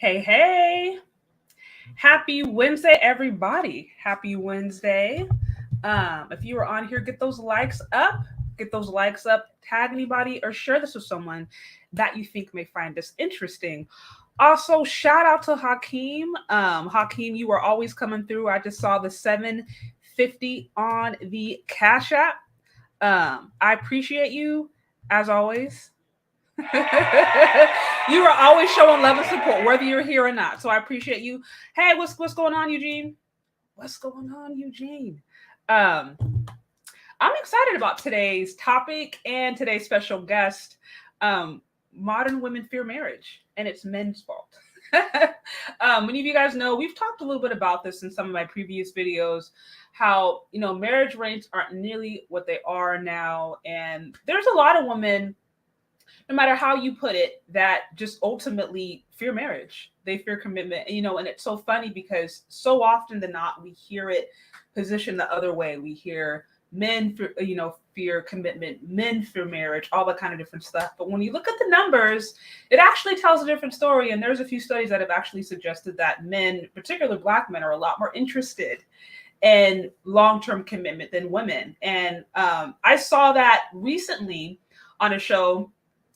Hey, hey. Happy Wednesday, everybody. Happy Wednesday. If you are on here, get those likes up. Get those likes up. Tag anybody or share this with someone that you think may find this interesting. Also, shout out to Hakeem. Hakeem, you are always coming through. I just saw the 750 on the Cash App. I appreciate you as always. You are always showing love and support, whether you're here or not. So I appreciate you. Hey, what's going on, Eugene? What's going on, Eugene? Um, I'm excited about today's topic and today's special guest. Modern women fear marriage, and it's men's fault. Many of you guys know we've talked a little bit about this in some of my previous videos. How marriage rates aren't nearly what they are now, and there's a lot of women, no matter how you put it, that just ultimately fear marriage. They fear commitment, and it's so funny because so often than not, we hear it positioned the other way. We hear men fear commitment, men fear marriage, all that kind of different stuff. But when you look at the numbers, it actually tells a different story. And there's a few studies that have actually suggested that men, particularly Black men, are a lot more interested in long-term commitment than women. And I saw that recently on a show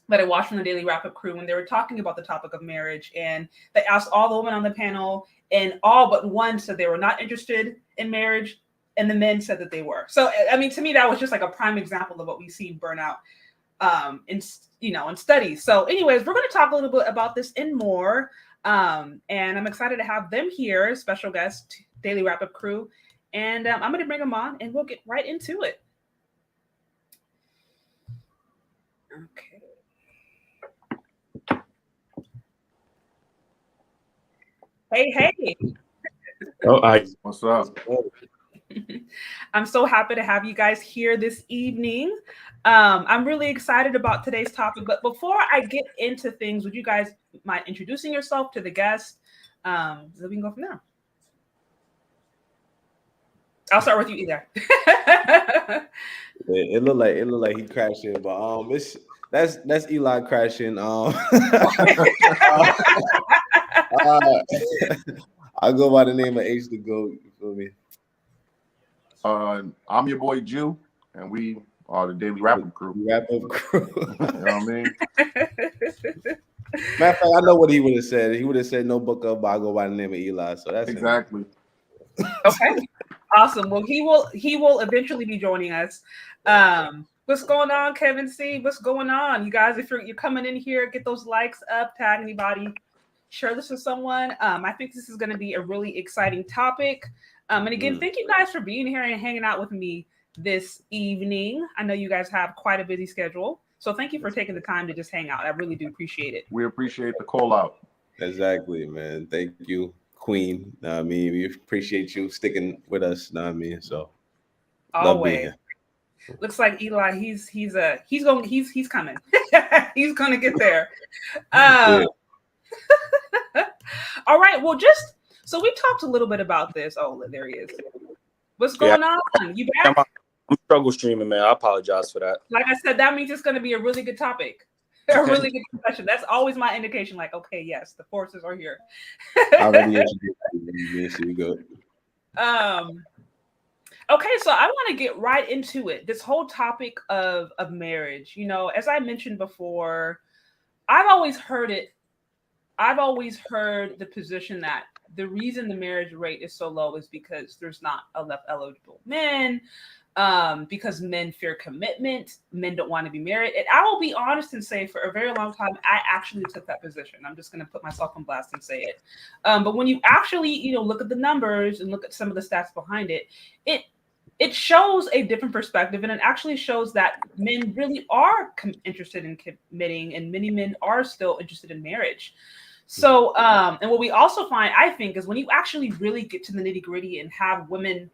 that I watched from the Daily Wrap-Up crew when they were talking about the topic of marriage, and they asked all the women on the panel, and all but one said they were not interested in marriage, and the men said that they were. So, I mean, to me, that was just like a prime example of what we see burn out in studies. So, anyways, we're going to talk a little bit about this and more, and I'm excited to have them here, special guest, Daily Wrap-Up crew, and I'm going to bring them on, and we'll get right into it. Okay. Hey. Oh, What's up? I'm so happy to have you guys here this evening. I'm really excited about today's topic, but before I get into things, would you guys mind introducing yourself to the guest? So we can go from there. I'll start with you either. it looked like he crashed in, but that's Eli crashing. I go by the name of H the Goat. You feel me? I'm your boy Jew, and we are the Daily Wrap-Up crew. Wrap-Up crew. You know what I mean? Matter of fact, I know what he would have said. He would have said no book up, but I go by the name of Eli. So that's exactly. Okay. Awesome. Well, he will eventually be joining us. What's going on, Kevin C? What's going on? You guys, if you're coming in here, get those likes up, tag anybody, share this with someone. I think this is going to be a really exciting topic. And again, thank you guys for being here and hanging out with me this evening. I know you guys have quite a busy schedule, so thank you for taking the time to just hang out. I really do appreciate it. We appreciate the call out. Exactly, man. Thank you, Queen. I mean, we appreciate you sticking with us. I mean, so always. Looks like Eli. He's coming. He's gonna get there. All right. Well, so we talked a little bit about this. Oh, there he is. What's going on? You back? I'm struggle streaming, man. I apologize for that. Like I said, that means it's going to be a really good topic. A really good discussion. That's always my indication. Like, okay, yes, the forces are here. Already introduced you. Good. Okay, so I want to get right into it. This whole topic of marriage. As I mentioned before, I've always heard the position that the reason the marriage rate is so low is because there's not enough eligible men, because men fear commitment, men don't want to be married. And I will be honest and say for a very long time, I actually took that position. I'm just going to put myself on blast and say it. But when you actually, look at the numbers and look at some of the stats behind it, it shows a different perspective, and it actually shows that men really are interested in committing, and many men are still interested in marriage. So, and what we also find, I think, is when you actually really get to the nitty-gritty and have women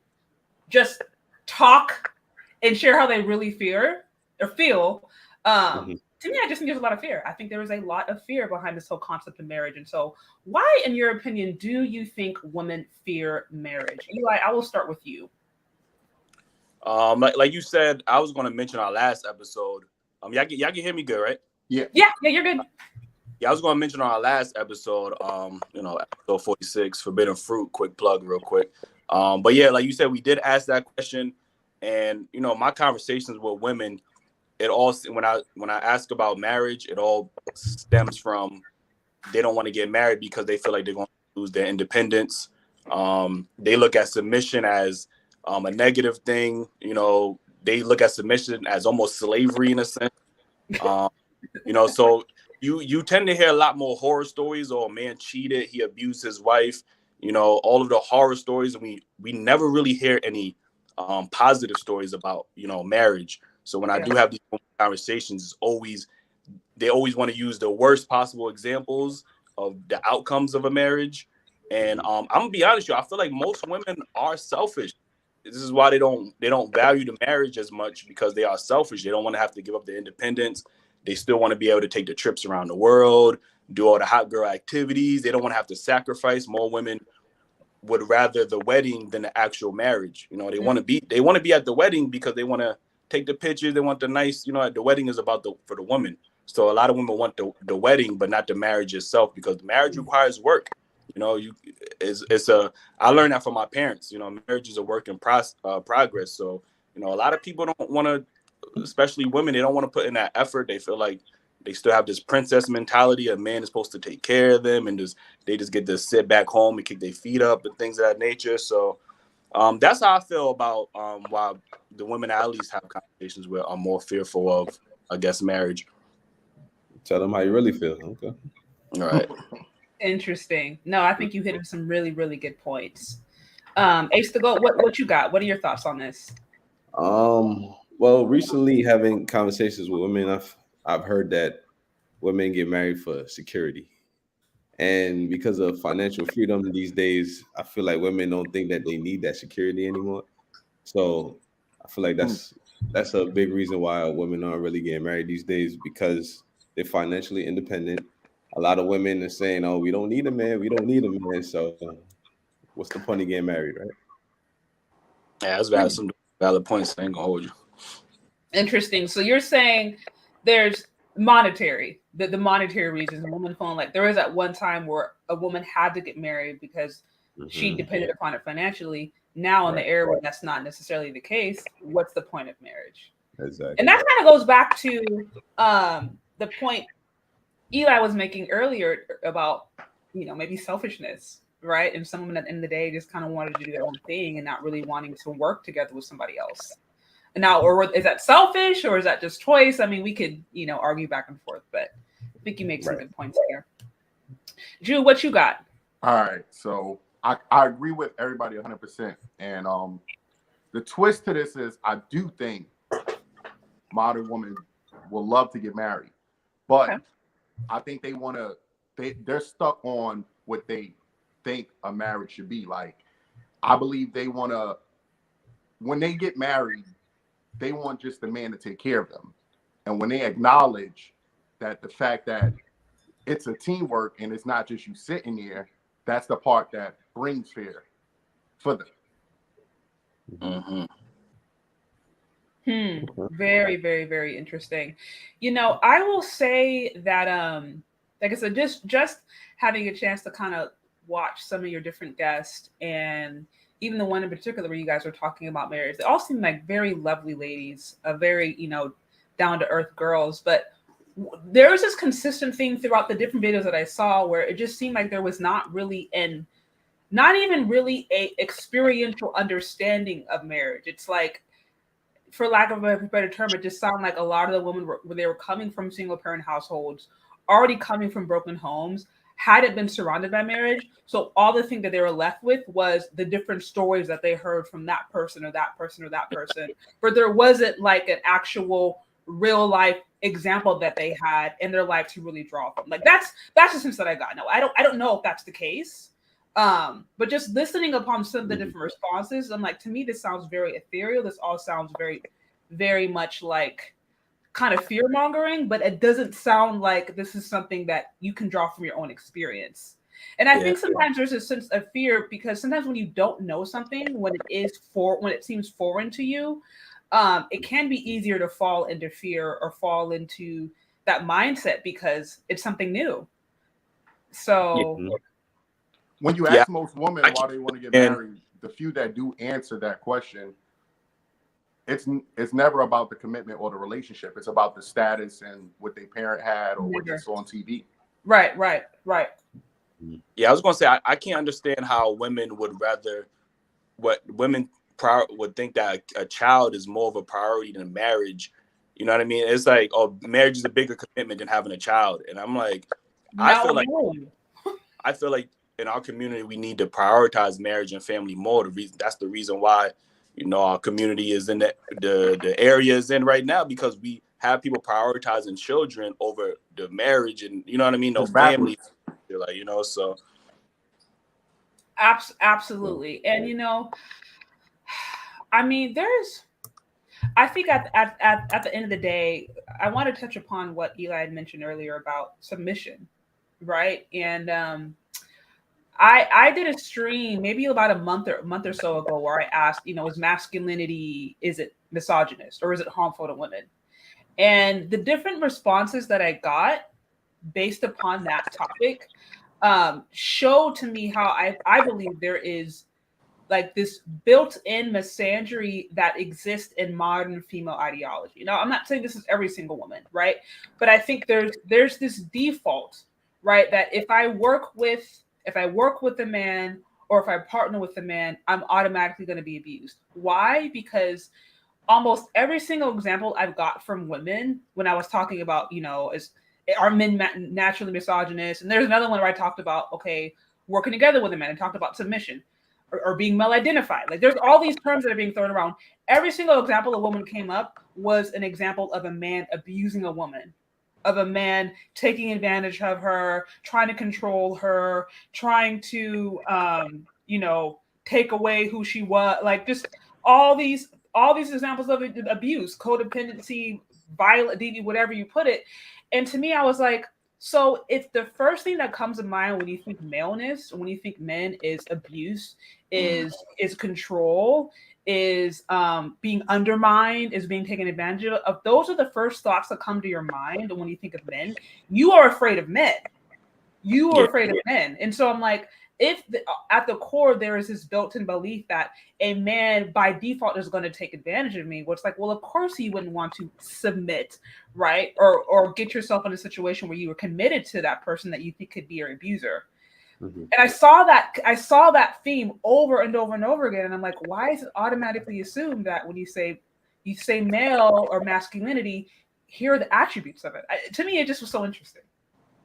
just talk and share how they really feel, to me, I just think there's a lot of fear. I think there is a lot of fear behind this whole concept of marriage. And so why, in your opinion, do you think women fear marriage? Eli, I will start with you. Like you said, I was going to mention our last episode. Y'all can hear me good, right? Yeah, you're good. Yeah, I was going to mention on our last episode, episode 46, Forbidden Fruit. Quick plug, real quick. But yeah, like you said, we did ask that question, and my conversations with women, it all when I ask about marriage, it all stems from they don't want to get married because they feel like they're going to lose their independence. They look at submission as a negative thing. They look at submission as almost slavery in a sense. So you tend to hear a lot more horror stories. Oh, a man cheated, he abused his wife. All of the horror stories, and we never really hear any positive stories about marriage. So when I do have these conversations, they always want to use the worst possible examples of the outcomes of a marriage. And I'm gonna be honest with you, I feel like most women are selfish. This is why they don't value the marriage as much, because they are selfish. They don't want to have to give up their independence. They still want to be able to take the trips around the world, do all the hot girl activities. They don't want to have to sacrifice. More women would rather the wedding than the actual marriage. They want to be at the wedding because they want to take the pictures. They want the nice, the wedding is for the woman. So a lot of women want the wedding, but not the marriage itself, because the marriage requires work. I learned that from my parents. Marriage is a work in progress. So, a lot of people don't want to, especially women, they don't want to put in that effort. They feel like they still have this princess mentality. A man is supposed to take care of them, and they just get to sit back home and kick their feet up and things of that nature. So that's how I feel about why the women I at least have conversations with are more fearful of, I guess, marriage. Tell them how you really feel. Okay. All right. Interesting. No, I think you hit some really, really good points. Ace to go. What you got? What are your thoughts on this? Well, recently having conversations with women, I've heard that women get married for security. And because of financial freedom these days, I feel like women don't think that they need that security anymore. So I feel like that's a big reason why women aren't really getting married these days, because they're financially independent. A lot of women are saying, "Oh, we don't need a man. We don't need a man." So what's the point of getting married, right? Yeah, that's some valid points. I ain't gonna hold you. Interesting. So you're saying there's monetary, the monetary reasons. A woman feeling like there was at one time where a woman had to get married because she depended upon it financially. Now in the era where that's not necessarily the case, what's the point of marriage? Exactly. And that kind of goes back to the point Eli was making earlier about, maybe selfishness, right? And some women at the end of the day just kind of wanted to do their own thing and not really wanting to work together with somebody else. Now, or is that selfish, or is that just choice? I mean, we could, argue back and forth, but I think you make some good points here. Drew, what you got? All right. So I agree with everybody 100%. And the twist to this is I do think modern women will love to get married, but I think they're stuck on what they think a marriage should be. Like, I believe they want to, when they get married, they want just a man to take care of them. And when they acknowledge that the fact that it's a teamwork and it's not just you sitting there, that's the part that brings fear for them. Very, very, very interesting. I will say that, like I said, just having a chance to kind of watch some of your different guests, and even the one in particular where you guys were talking about marriage, they all seem like very lovely ladies, very, down to earth girls. But there was this consistent theme throughout the different videos that I saw where it just seemed like there was not even really a experiential understanding of marriage. It's like, for lack of a better term, it just sounded like a lot of the women where they were coming from single parent households, already coming from broken homes, hadn't been surrounded by marriage. So all the thing that they were left with was the different stories that they heard from that person or that person or that person. But there wasn't like an actual real life example that they had in their life to really draw from. Like that's the sense that I got. No, I don't know if that's the case. But just listening upon some of the different responses, I'm like, to me, this sounds very ethereal. This all sounds very, very much like kind of fear mongering, but it doesn't sound like this is something that you can draw from your own experience. And I think sometimes there's a sense of fear because sometimes when you don't know something, when it seems foreign to you, it can be easier to fall into fear or fall into that mindset because it's something new. So when you Yeah. ask most women why they want to get married, the few that do answer that question, it's never about the commitment or the relationship. It's about the status and what their parent had or what they saw on TV. Right. Yeah, I was gonna say I can't understand how women would rather would think that a child is more of a priority than marriage. You know what I mean? It's like, oh, marriage is a bigger commitment than having a child, and I'm like, I feel like in our community we need to prioritize marriage and family more. That's the reason why, you know, our community is in the area is in right now, because we have people prioritizing children over the marriage, and you know what I mean, no family, like, you know, so. Absolutely. And you know, I mean, I think at the end of the day, I want to touch upon what Eli had mentioned earlier about submission, right? And I did a stream maybe about a month or so ago where I asked, you know, is masculinity, is it misogynist or is it harmful to women? And the different responses that I got based upon that topic showed to me how I believe there is like this built-in misandry that exists in modern female ideology. Now, I'm not saying this is every single woman, right? But I think there's this default, right? That if I work with a man or if I partner with a man, I'm automatically going to be abused. Why? Because almost every single example I've got from women when I was talking about, you know, are men naturally misogynist? And there's another one where I talked about, okay, working together with a man and talked about submission or being male identified. Like there's all these terms that are being thrown around. Every single example a woman came up was an example of a man abusing a woman, of a man taking advantage of her, trying to control her, trying to, you know, take away who she was. Like just all these examples of abuse, codependency, violent, whatever you put it. And to me, I was like, so it's the first thing that comes to mind when you think maleness, when you think men, is abuse, is control, is being undermined, is being taken advantage of. Those are the first thoughts that come to your mind when you think of men. You are afraid of men. You are afraid of men. And so I'm like, at the core there is this built-in belief that a man by default is going to take advantage of me, it's like, well, of course you wouldn't want to submit, right? Or get yourself in a situation where you were committed to that person that you think could be your abuser. And I saw that theme over and over and over again, and I'm like, why is it automatically assumed that when you say male or masculinity, here are the attributes of it? To me, it just was so interesting.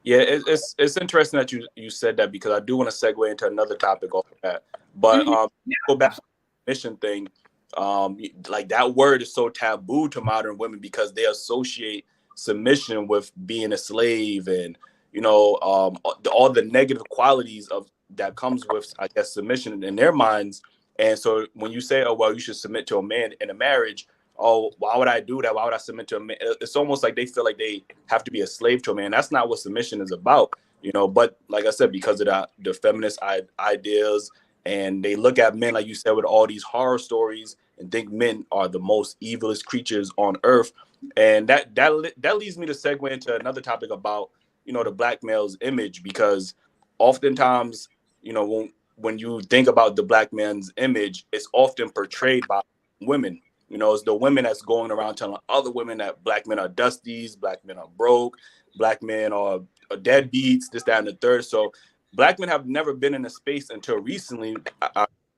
Yeah, it's interesting that you said that, because I do want to segue into another topic off of that. But go back to the mission thing. Like that word is so taboo to modern women because they associate submission with being a slave, and you know, all the negative qualities of that comes with, I guess, submission in their minds. And so when you say, oh well, you should submit to a man in a marriage, oh, why would I do that? Why would I submit to a man? It's almost like they feel like they have to be a slave to a man. That's not what submission is about, you know. But like I said, because of the feminist ideas, and they look at men, like you said, with all these horror stories, and think men are the most evilest creatures on earth. And that leads me to segue into another topic about, you know, the black male's image, because oftentimes, you know, when you think about the black man's image, it's often portrayed by women. You know, it's the women that's going around telling other women that black men are dusties, black men are broke, black men are deadbeats, this, that, and the third. So black men have never been in a space until recently,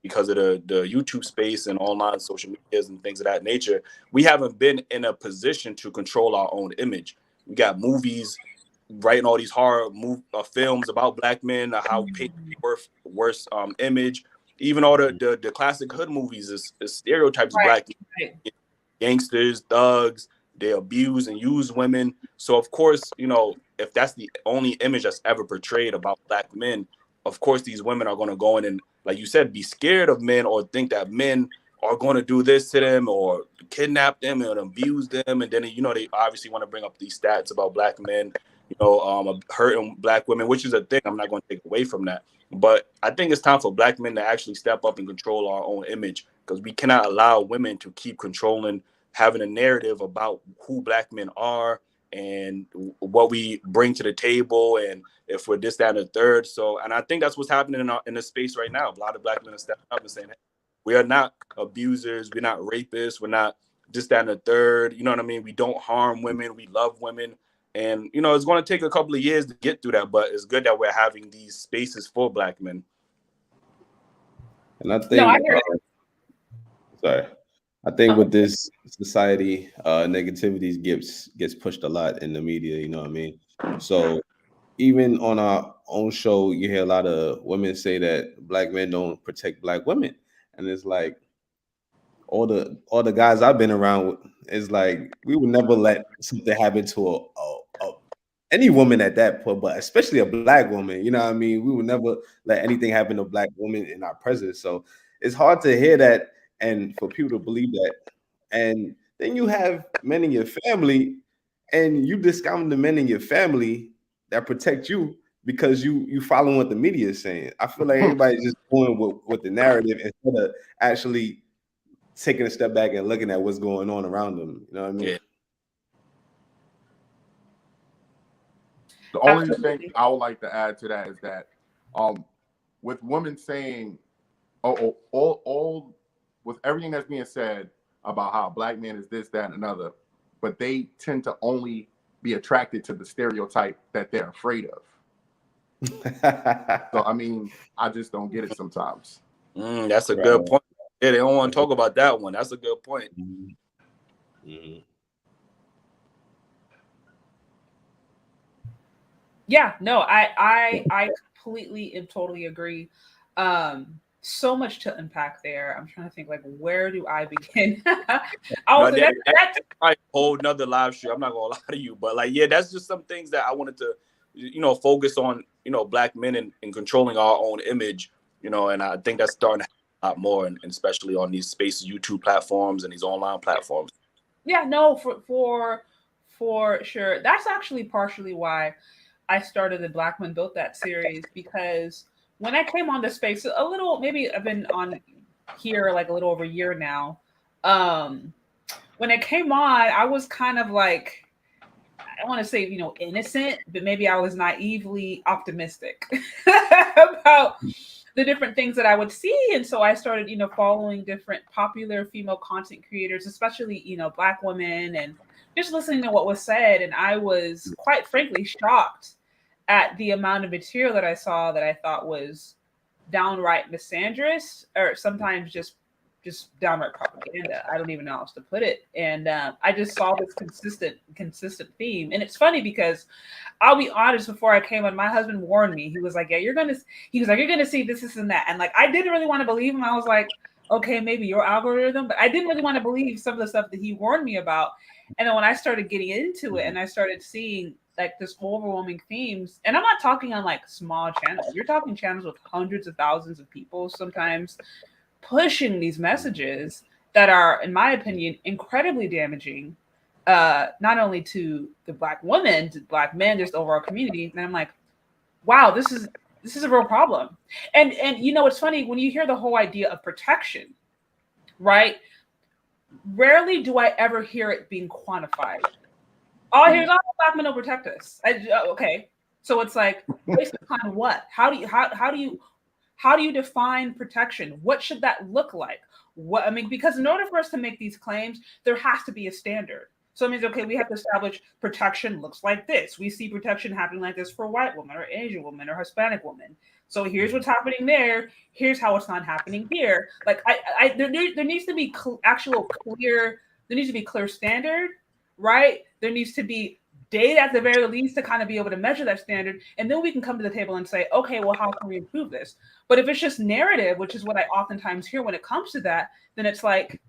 because of the YouTube space and online social medias and things of that nature. We haven't been in a position to control our own image. We got movies writing all these horror films about black men, how paint worse image. Even all the classic hood movies is stereotypes of black gangsters, thugs. They abuse and use women. So of course, you know, if that's the only image that's ever portrayed about black men, of course these women are going to go in and, like you said, be scared of men, or think that men are going to do this to them or kidnap them and abuse them. And then, you know, they obviously want to bring up these stats about black men, you know, hurting black women, which is a thing. I'm not going to take away from that. But I think it's time for black men to actually step up and control our own image, because we cannot allow women to keep controlling, having a narrative about who black men are and what we bring to the table, and if we're this, that, and the third. So, and I think that's what's happening in the space right now. A lot of black men are stepping up and saying, hey, we are not abusers, we're not rapists, we're not this, that, and the third. You know what I mean? We don't harm women, we love women. And, you know, it's going to take a couple of years to get through that, but it's good that we're having these spaces for black men. And I No, I think, hear sorry, I think with this society, negativity gets pushed a lot in the media. You know what I mean? So even on our own show, you hear a lot of women say that black men don't protect black women, and it's like all the guys I've been around with is like we would never let something happen to any woman at that point, but especially a black woman. You know what I mean? We would never let anything happen to black women in our presence. So it's hard to hear that and for people to believe that. And then you have men in your family, and you discount the men in your family that protect you because you following what the media is saying. I feel like everybody's just going with the narrative instead of actually taking a step back and looking at what's going on around them. You know what I mean? Yeah. The only Absolutely. thing I would like to add to that is that with women saying, all with everything that's being said about how a black man is this, that, and another, but they tend to only be attracted to the stereotype that they're afraid of. So, I mean, I just don't get it sometimes. That's a good point. Yeah, they don't want to talk about that one. That's a good point. Yeah, no, I completely and totally agree. So much to unpack there. I'm trying to think, like, where do I begin? That's probably a whole nother live stream. I'm not gonna lie to you, but like, yeah, that's just some things that I wanted to, you know, focus on, you know, black men and controlling our own image, you know, and I think that's starting to happen a lot more, and especially on these spaces, YouTube platforms and these online platforms. Yeah, no, for sure. That's actually partially why I started the Black Men Built That series, because when I came on this space, a little, maybe I've been on here like a little over a year now. When it came on, I was kind of like, I want to say, you know, innocent, but maybe I was naively optimistic about the different things that I would see. And so I started, you know, following different popular female content creators, especially, you know, Black women, and just listening to what was said. And I was quite frankly shocked at the amount of material that I saw that I thought was downright misandrous, or sometimes just downright propaganda. I don't even know how else to put it. And I just saw this consistent theme. And it's funny because I'll be honest, before I came on, my husband warned me. He was like, you're gonna see this and that. And like, I didn't really want to believe him. I was like, okay, maybe your algorithm, but I didn't really want to believe some of the stuff that he warned me about. And then when I started getting into it and I started seeing like this overwhelming themes, and I'm not talking on like small channels, you're talking channels with hundreds of thousands of people sometimes pushing these messages that are, in my opinion, incredibly damaging, not only to the Black women, to Black men, just the overall community. And I'm like, wow, this is a real problem. And you know, it's funny when you hear the whole idea of protection, right? Rarely do I ever hear it being quantified. All I hear is, "Oh, Black men will protect us." Okay, so it's like, based upon what? How do you define protection? What should that look like? What, I mean, because in order for us to make these claims, there has to be a standard. So it means, okay, we have to establish protection looks like this. We see protection happening like this for a white woman or Asian woman or Hispanic woman. So here's what's happening there. Here's how it's not happening here. Like, there needs to be there needs to be clear standard, right? There needs to be data at the very least to kind of be able to measure that standard. And then we can come to the table and say, okay, well, how can we improve this? But if it's just narrative, which is what I oftentimes hear when it comes to that, then it's like,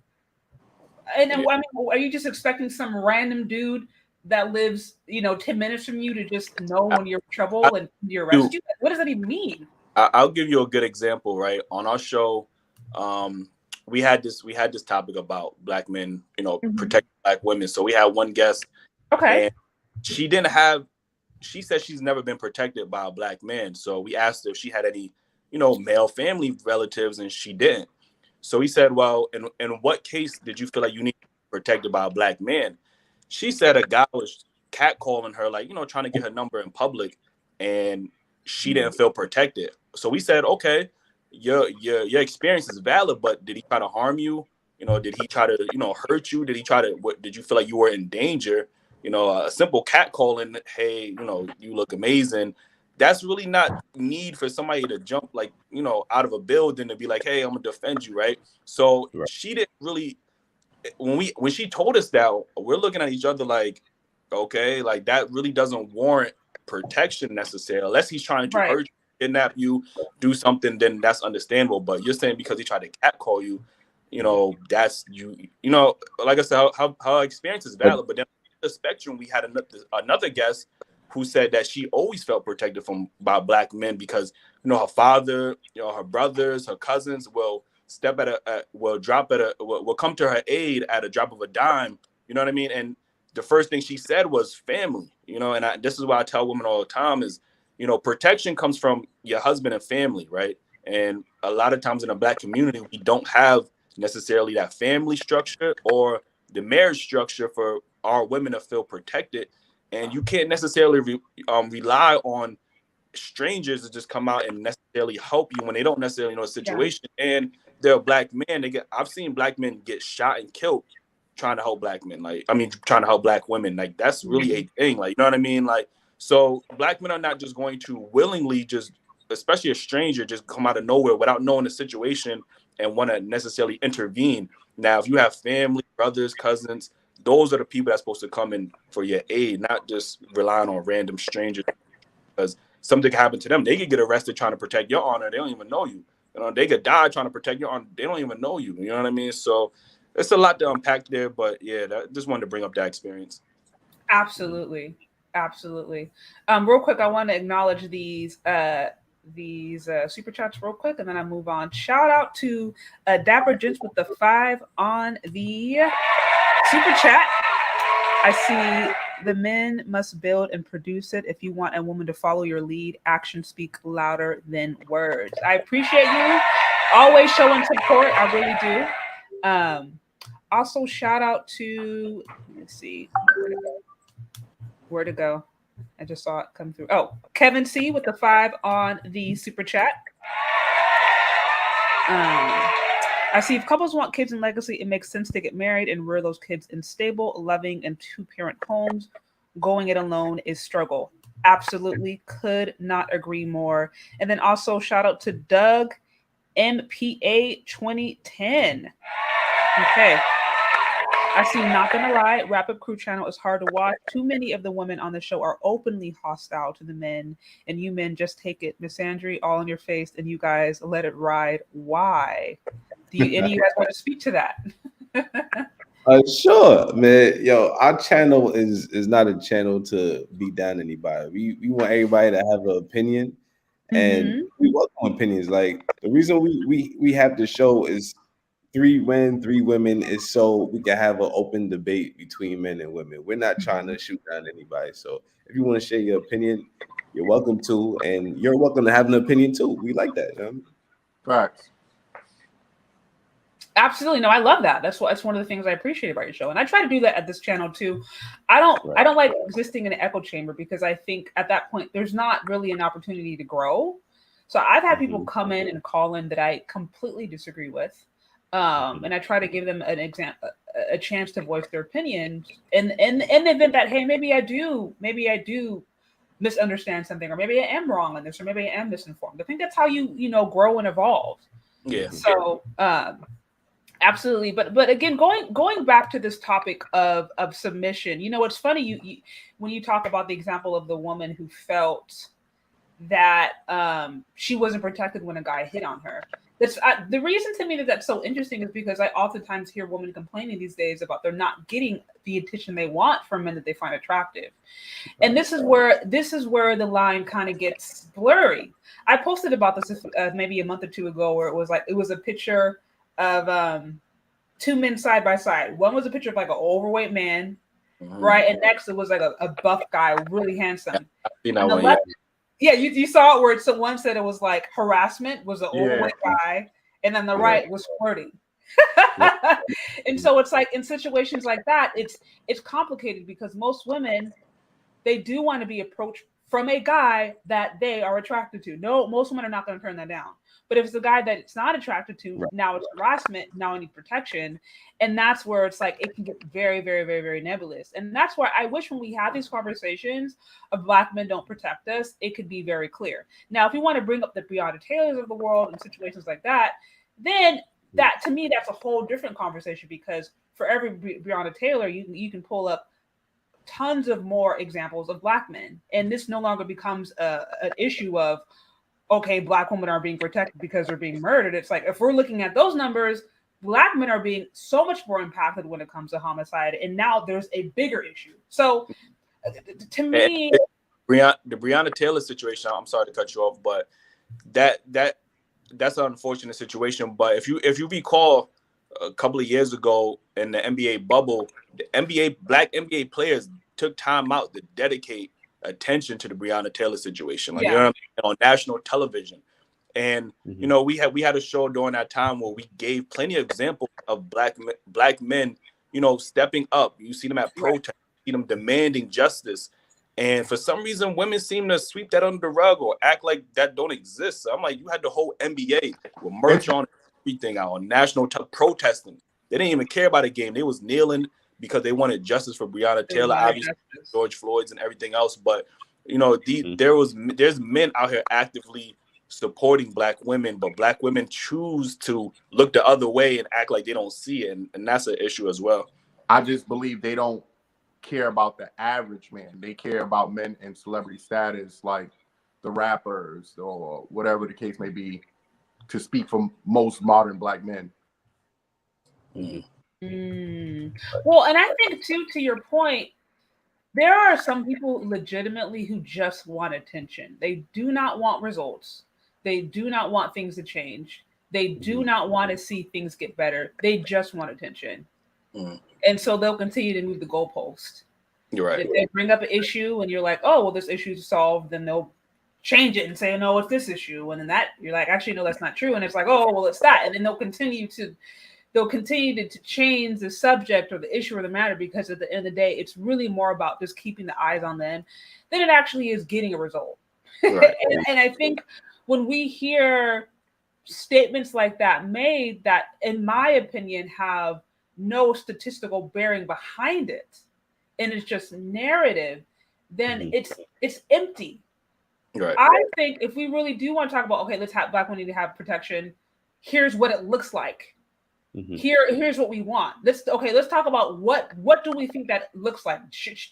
and then, I mean, are you just expecting some random dude that lives, you know, 10 minutes from you to just know when you're in trouble and you arrest you? What does that even mean? I'll give you a good example, right? On our show, we had this topic about Black men, you know, protecting Black women. So we had one guest, okay, and she said she's never been protected by a Black man. So we asked her if she had any, you know, male family relatives, and she didn't. So he said, well, in what case did you feel like you need to be protected by a Black man? She said a guy was catcalling her, like, you know, trying to get her number in public, and she didn't feel protected. So we said, okay, your experience is valid, but did he try to harm you? You know, did he try to, you know, hurt you? Did he try to, what, did you feel like you were in danger? You know, a simple catcalling, hey, you know, you look amazing. That's really not need for somebody to jump, like, you know, out of a building to be like, hey, I'm gonna defend you, right? So Right. she didn't really, when she told us that, we're looking at each other like, okay, like that really doesn't warrant protection necessarily, unless he's trying to Right. hurt you, kidnap you, do something, then that's understandable. But you're saying because he tried to catcall you, you know, that's you know, like I said, how experience is valid. But then the spectrum, we had another guest who said that she always felt protected by black men because, you know, her father, you know, her brothers, her cousins will will come to her aid at a drop of a dime. You know what I mean? And the first thing she said was family. You know, and this is why I tell women all the time is, you know, protection comes from your husband and family, right? And a lot of times in a black community, we don't have necessarily that family structure or the marriage structure for our women to feel protected. And you can't necessarily rely on strangers to just come out and necessarily help you when they don't necessarily know the situation. And they're a black man. I've seen black men get shot and killed trying to help black men. Like, I mean, trying to help black women. Like, that's really a thing. Like, you know what I mean? Like, so black men are not just going to willingly just, especially a stranger, just come out of nowhere without knowing the situation and want to necessarily intervene. Now, if you have family, brothers, cousins, those are the people that's supposed to come in for your aid, not just relying on random strangers. Because something could happen to them. They could get arrested trying to protect your honor. They don't even know you. You know, they could die trying to protect your honor. They don't even know you. You know what I mean? So it's a lot to unpack there. But yeah, just wanted to bring up that experience. Absolutely. Real quick, I want to acknowledge these super chats real quick, and then I move on. Shout out to Dapper Gents with the 5 on the super chat. I see the men must build and produce it. If you want a woman to follow your lead, actions speak louder than words. I appreciate you always showing support. I really do. Also, shout out to, let me see, where to go. I just saw it come through. Oh, Kevin C with the 5 on the super chat. I see if couples want kids and legacy, it makes sense to get married and rear those kids in stable, loving, and 2-parent homes. Going it alone is struggle. Absolutely could not agree more. And then also shout out to Doug MPA 2010. Okay. I see, not gonna lie, Wrap Up Crew channel is hard to watch. Too many of the women on the show are openly hostile to the men, and you men just take it. Misandry all in your face, and you guys let it ride. Why? Do you any of you guys want to speak to that? Sure, man. Yo, our channel is not a channel to beat down anybody. We want everybody to have an opinion, and we welcome opinions. Like, the reason we have the show is 3 men, 3 women is so we can have an open debate between men and women. We're not trying to shoot down anybody. So if you want to share your opinion, you're welcome to, and you're welcome to have an opinion too. We like that. You know? Facts. Absolutely. No, I love that. That's one of the things I appreciate about your show. And I try to do that at this channel too. I don't like existing in an echo chamber, because I think at that point there's not really an opportunity to grow. So I've had people come in and call in that I completely disagree with. And I try to give them a chance to voice their opinion. And in the event that, hey, maybe I do misunderstand something, or maybe I am wrong on this, or maybe I am misinformed. I think that's how you grow and evolve. Yeah. So absolutely. But again, going back to this topic of submission, it's funny you when you talk about the example of the woman who felt that she wasn't protected when a guy hit on her. That's the reason to me that's so interesting, is because I oftentimes hear women complaining these days about they're not getting the attention they want from men that they find attractive. And this is where the line kind of gets blurry. I posted about this maybe a month or two ago, where it was a picture of 2 men side by side. One was a picture of like an overweight man, right? And next it was like a buff guy, really handsome. Yeah, you saw it where one said it was like harassment, was an overweight guy, and then the right was flirting. And so it's like in situations like that, it's complicated, because most women they do want to be approached from a guy that they are attracted to. No, most women are not going to turn that down. But if it's a guy that it's not attracted to, Right. now it's harassment, now I need protection. And that's where it's like, it can get very, very, very, very nebulous. And that's why I wish when we have these conversations of Black men don't protect us, it could be very clear. Now, if you want to bring up the Breanna Taylors of the world and situations like that, then that, to me, that's a whole different conversation, because for every Breanna Taylor, you can pull up tons of more examples of Black men. And this no longer becomes an issue of, okay, Black women are being protected because they're being murdered. It's like, if we're looking at those numbers, Black men are being so much more impacted when it comes to homicide. And now there's a bigger issue. So to me, the Breanna Taylor situation, I'm sorry to cut you off, but that's an unfortunate situation. But if you recall, a couple of years ago in the NBA bubble, the Black NBA players took time out to dedicate attention to the Breanna Taylor situation, like, you know what I mean, on national television. And you know, we had a show during that time where we gave plenty of examples of black men, you know, stepping up. You see them at protest, you see them demanding justice. And for some reason, women seem to sweep that under the rug or act like that don't exist. So I'm like, you had the whole NBA with merch on, everything out on national protesting. They didn't even care about the game. They was kneeling because they wanted justice for Breanna Taylor, obviously George Floyd's and everything else. But you know, there's men out here actively supporting Black women, but Black women choose to look the other way and act like they don't see it, and that's an issue as well. I just believe they don't care about the average man. They care about men in celebrity status, like the rappers or whatever the case may be, to speak for most modern Black men. Well, and I think too, to your point, there are some people legitimately who just want attention. They do not want results. They do not want things to change. They do not want to see things get better. They just want attention. And so they'll continue to move the goalpost. You're right. If they bring up an issue and you're like, oh, well, this issue is solved, then they'll change it and say, no, it's this issue. And then that you're like, actually, no, that's not true. And it's like, oh, well, it's that. And then they'll continue to change the subject or the issue or the matter, because at the end of the day, it's really more about just keeping the eyes on them than it actually is getting a result. Right. and I think when we hear statements like that made that, in my opinion, have no statistical bearing behind it, and it's just narrative, then it's empty. Right. I think if we really do want to talk about, okay, let's have Black women need to have protection, here's what it looks like. Here's what we want. Let's talk about what do we think that looks like.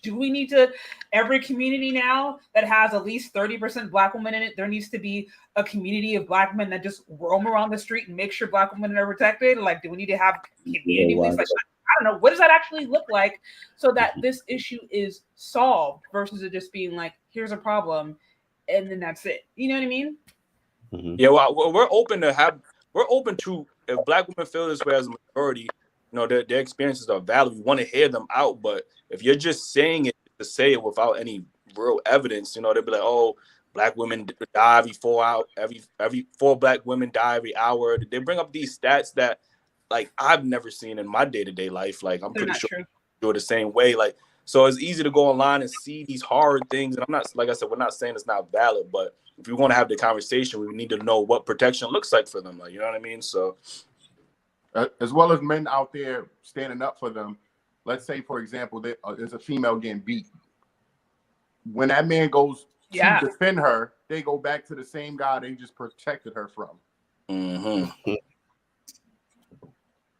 Do we need to, every community now that has at least 30% Black women in it, there needs to be a community of Black men that just roam around the street and make sure Black women are protected? Like, do we need to have community leads? Like, I don't know, what does that actually look like so that this issue is solved versus it just being like, here's a problem and then that's it. You know what I mean? Yeah, well, we're open to, if Black women feel this way as a majority, you know, their experiences are valid. We want to hear them out, but if you're just saying it to say it without any real evidence, you know, they'll be like, oh, Black women die every 4 hours, every 4 Black women die every hour. They bring up these stats that, like, I've never seen in my day-to-day life. Like, I'm pretty sure do it the same way. Like, so it's easy to go online and see these hard things. And I'm not, like I said, we're not saying it's not valid, but if we want to have the conversation, we need to know what protection looks like for them. Like, you know what I mean? So, as well as men out there standing up for them. Let's say, for example, there's a female getting beat. When that man goes to defend her, they go back to the same guy they just protected her from.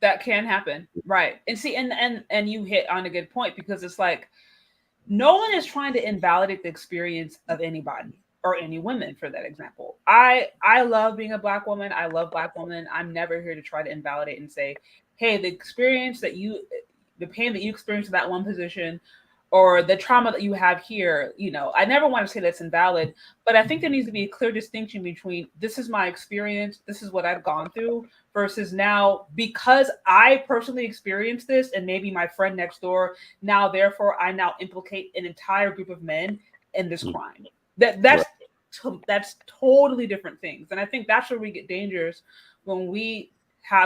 That can happen, right? And see, and you hit on a good point, because it's like, no one is trying to invalidate the experience of anybody or any women, for that example. I love being a Black woman. I love Black women. I'm never here to try to invalidate and say, hey, the pain that you experienced in that one position, or the trauma that you have here, you know, I never want to say that's invalid, but I think there needs to be a clear distinction between, this is my experience, this is what I've gone through, versus now, because I personally experienced this and maybe my friend next door, now therefore I now implicate an entire group of men in this crime. That's totally different things. And I think that's where we get dangerous, when we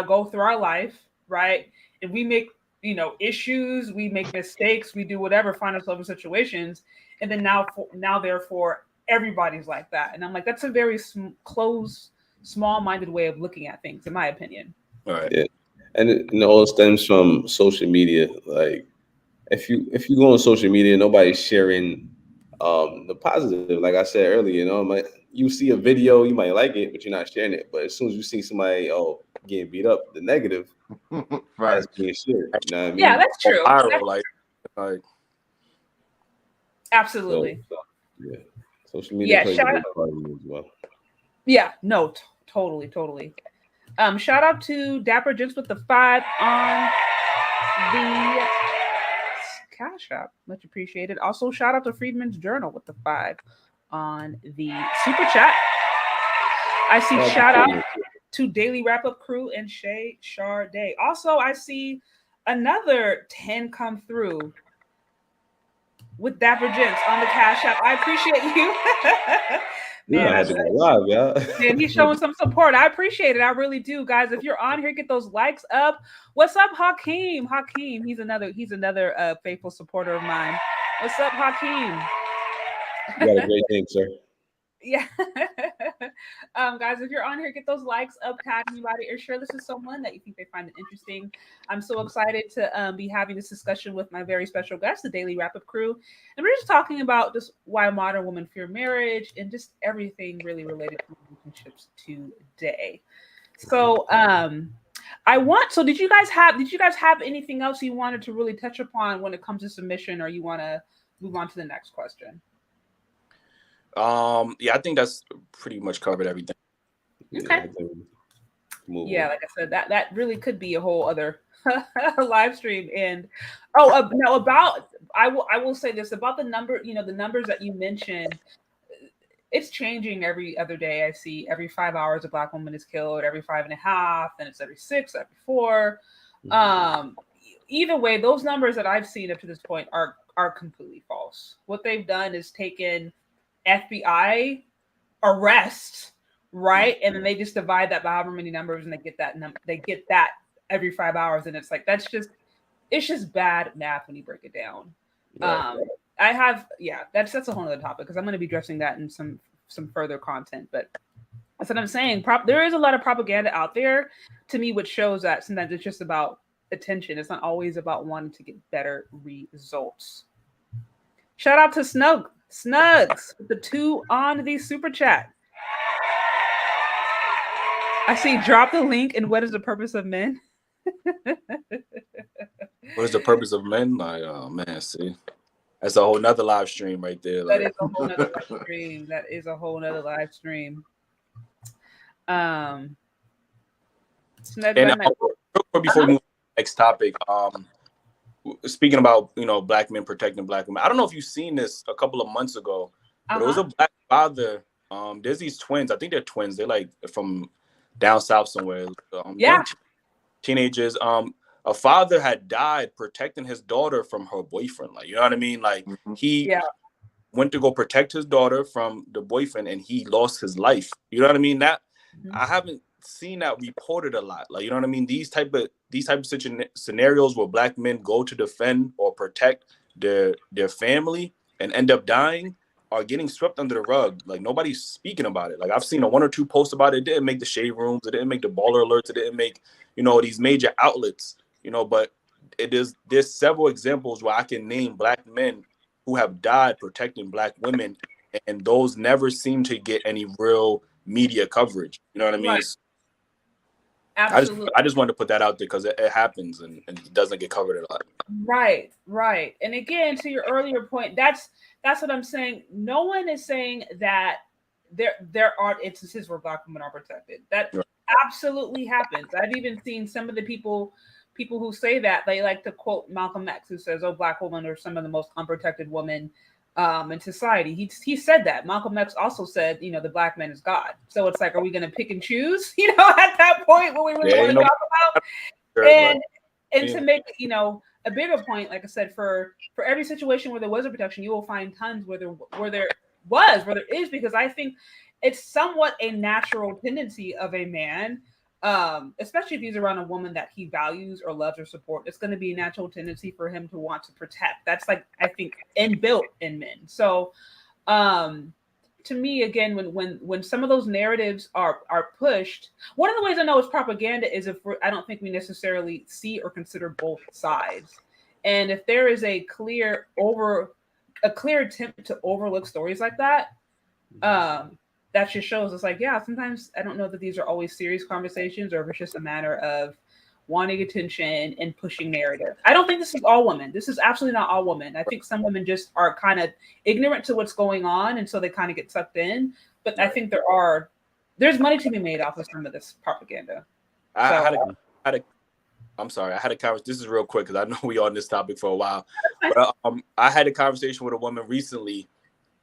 go through our life, right? And we make, you know, issues, we make mistakes, we do whatever, find ourselves in situations, and then now therefore everybody's like that. And I'm like, that's a very closed, small-minded way of looking at things, in my opinion. All right. Yeah, and it all stems from social media. Like if you go on social media, nobody's sharing the positive. Like I said earlier, you see a video, you might like it, but you're not sharing it. But as soon as you see somebody getting beat up, the negative Right. that's being shared. You know what I mean? Yeah, that's true. Viral, like Absolutely. So, yeah, social media plays a big part in it as well. Yeah, no, totally. Shout out to Dapper Jinx with the 5 on the Cash App. Much appreciated. Also, shout out to Freedman's Journal with the 5 on the Super Chat. I see shout out to Daily Wrap Up Crew and Shay Charday. Also, I see another 10 come through with Dapper Jinx on the Cash App. I appreciate you. Man, I had to go live, y'all. Man, he's showing some support. I appreciate it. I really do, guys. If you're on here, get those likes up. What's up, Hakeem? Hakeem, he's another faithful supporter of mine. What's up, Hakeem? You got a great name, sir. Yeah. Guys, if you're on here, get those likes up, tag anybody, or share this with someone that you think they find it interesting. I'm so excited to be having this discussion with my very special guest, the Daily Wrap-Up Crew. And we're just talking about just why modern women fear marriage and just everything really related to relationships today. So did you guys have anything else you wanted to really touch upon when it comes to submission, or you want to move on to the next question? Yeah, I think that's pretty much covered everything. Okay. Yeah, like I said, that really could be a whole other live stream. And I will say this about the number, the numbers that you mentioned. It's changing every other day. I see every 5 hours a Black woman is killed, every 5.5, then it's every 6, every 4. Either way, those numbers that I've seen up to this point are completely false. What they've done is taken FBI arrest, right? And then they just divide that by however many numbers, and they get that every 5 hours. And it's like, it's just bad math when you break it down. Right. That's a whole other topic, because I'm going to be addressing that in some further content. But that's what I'm saying. There is a lot of propaganda out there, to me, which shows that sometimes it's just about attention. It's not always about wanting to get better results. Shout out to Snugs with the 2 on the super chat. I see drop the link and what is the purpose of men? What is the purpose of men? Like, oh man, see, that's a whole nother live stream right there. That is a whole nother live stream. Before we move to the next topic, speaking about Black men protecting Black women, I don't know if you've seen this a couple of months ago, but it was a Black father. There's these twins. I think they're twins. They're like from down south somewhere. Teenagers. A father had died protecting his daughter from her boyfriend. Like, you know what I mean? Like he went to go protect his daughter from the boyfriend, and he lost his life. You know what I mean? That I haven't seen that reported a lot. Like, you know what I mean? These type of scenarios where Black men go to defend or protect their family and end up dying are getting swept under the rug. Like, nobody's speaking about it. Like, I've seen 1 or 2 posts about it. It didn't make the shade rooms. It didn't make the baller alerts. It didn't make, these major outlets, but there's several examples where I can name Black men who have died protecting Black women, and those never seem to get any real media coverage. You know what I mean? Right. Absolutely. I just wanted to put that out there because it happens and it doesn't get covered a lot. Right. And again, to your earlier point, that's what I'm saying. No one is saying that there aren't instances where Black women are protected. That absolutely happens. I've even seen some of the people who say that, they like to quote Malcolm X, who says, Black women are some of the most unprotected women in society. He said that. Malcolm X also said, the Black man is God. So it's like, are we going to pick and choose, at that point, what we really want to talk about? Sure, and to make, a bigger point, like I said, for every situation where there was a protection, you will find tons where there is, because I think it's somewhat a natural tendency of a man especially if he's around a woman that he values or loves or support, it's going to be a natural tendency for him to want to protect. That's like, I think, inbuilt in men. So to me, again, when some of those narratives are pushed, one of the ways I know it's propaganda is I don't think we necessarily see or consider both sides. And if there is a clear attempt to overlook stories like that, that just shows us like, yeah, sometimes I don't know that these are always serious conversations or if it's just a matter of wanting attention and pushing narrative. I don't think this is all women. This is absolutely not all women. I think some women just are kind of ignorant to what's going on, and so they kind of get sucked in. But I think there's money to be made off of some of this propaganda. I'm sorry. I had a conversation. This is real quick because I know we on this topic for a while. But I had a conversation with a woman recently,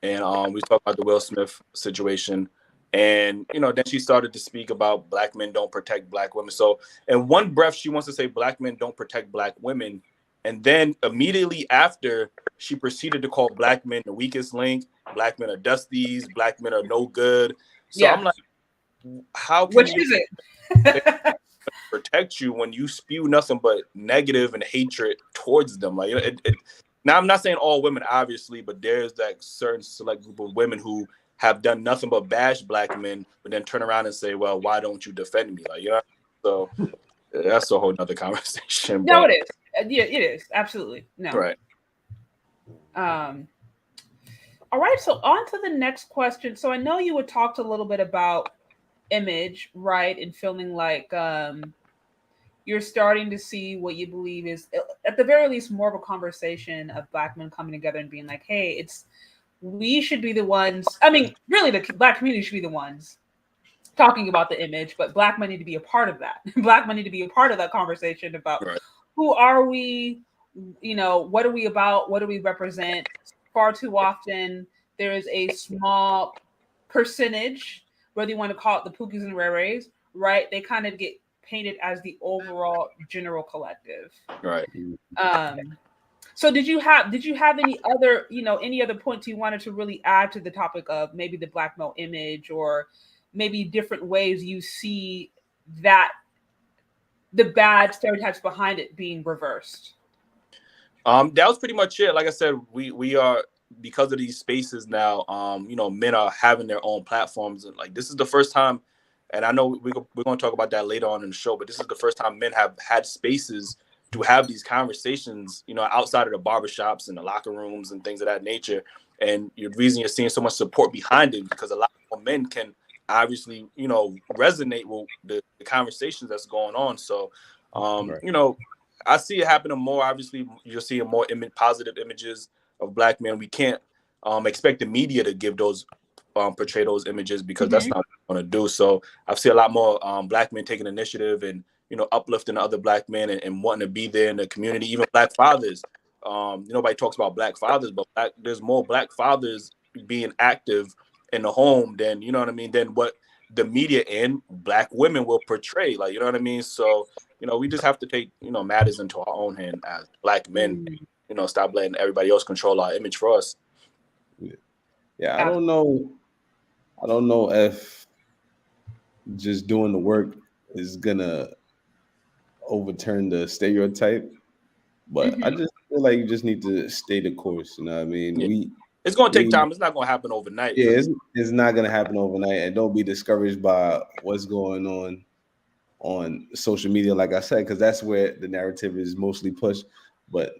and we talked about the Will Smith situation. And, then she started to speak about black men don't protect black women. So in one breath, she wants to say black men don't protect black women. And then immediately after, she proceeded to call black men the weakest link. Black men are dusties. Black men are no good. So I'm like, how can you protect you when you spew nothing but negative and hatred towards them? Like, now I'm not saying all women, obviously, but there's that certain select group of women who have done nothing but bash black men, but then turn around and say, well, why don't you defend me? Like, so that's a whole nother conversation. No, it is. Yeah, it is. Absolutely. No. Right. All right. So on to the next question. So I know you had talked a little bit about image, right? And feeling like you're starting to see what you believe is, at the very least, more of a conversation of black men coming together and being like, hey, we should be the ones. I mean, really, the black community should be the ones talking about the image, but black men need to be a part of that. Black men need to be a part of that conversation about who are we, what are we about? What do we represent? Far too often, there is a small percentage, whether you want to call it the Pookies and Rays, right? They kind of get painted as the overall general collective. Right. So did you have any other points you wanted to really add to the topic of maybe the black male image, or maybe different ways you see that the bad stereotypes behind it being reversed? That was pretty much it. Like I said, we are, because of these spaces now, men are having their own platforms, and like this is the first time, and I know we're going to talk about that later on in the show, but this is the first time men have had spaces to have these conversations, outside of the barbershops and the locker rooms and things of that nature. And the reason you're seeing so much support behind it, because a lot of men can obviously, resonate with the conversations that's going on. So, I see it happening more. Obviously, you're seeing more positive images of black men. We can't expect the media to give those, portray those images, because that's not what we're going to do. So I've seen a lot more black men taking initiative and, uplifting other black men and wanting to be there in the community, even black fathers. Nobody talks about black fathers, but there's more black fathers being active in the home than, than what the media and black women will portray. Like, So, we just have to take, matters into our own hand as black men, stop letting everybody else control our image for us. Yeah, I don't know if just doing the work is gonna overturn the stereotype, but I just feel like you just need to stay the course. You know what I mean? Yeah. It's gonna take time. It's not gonna happen overnight. Yeah, it's not gonna happen overnight, and don't be discouraged by what's going on social media, like I said, because that's where the narrative is mostly pushed. But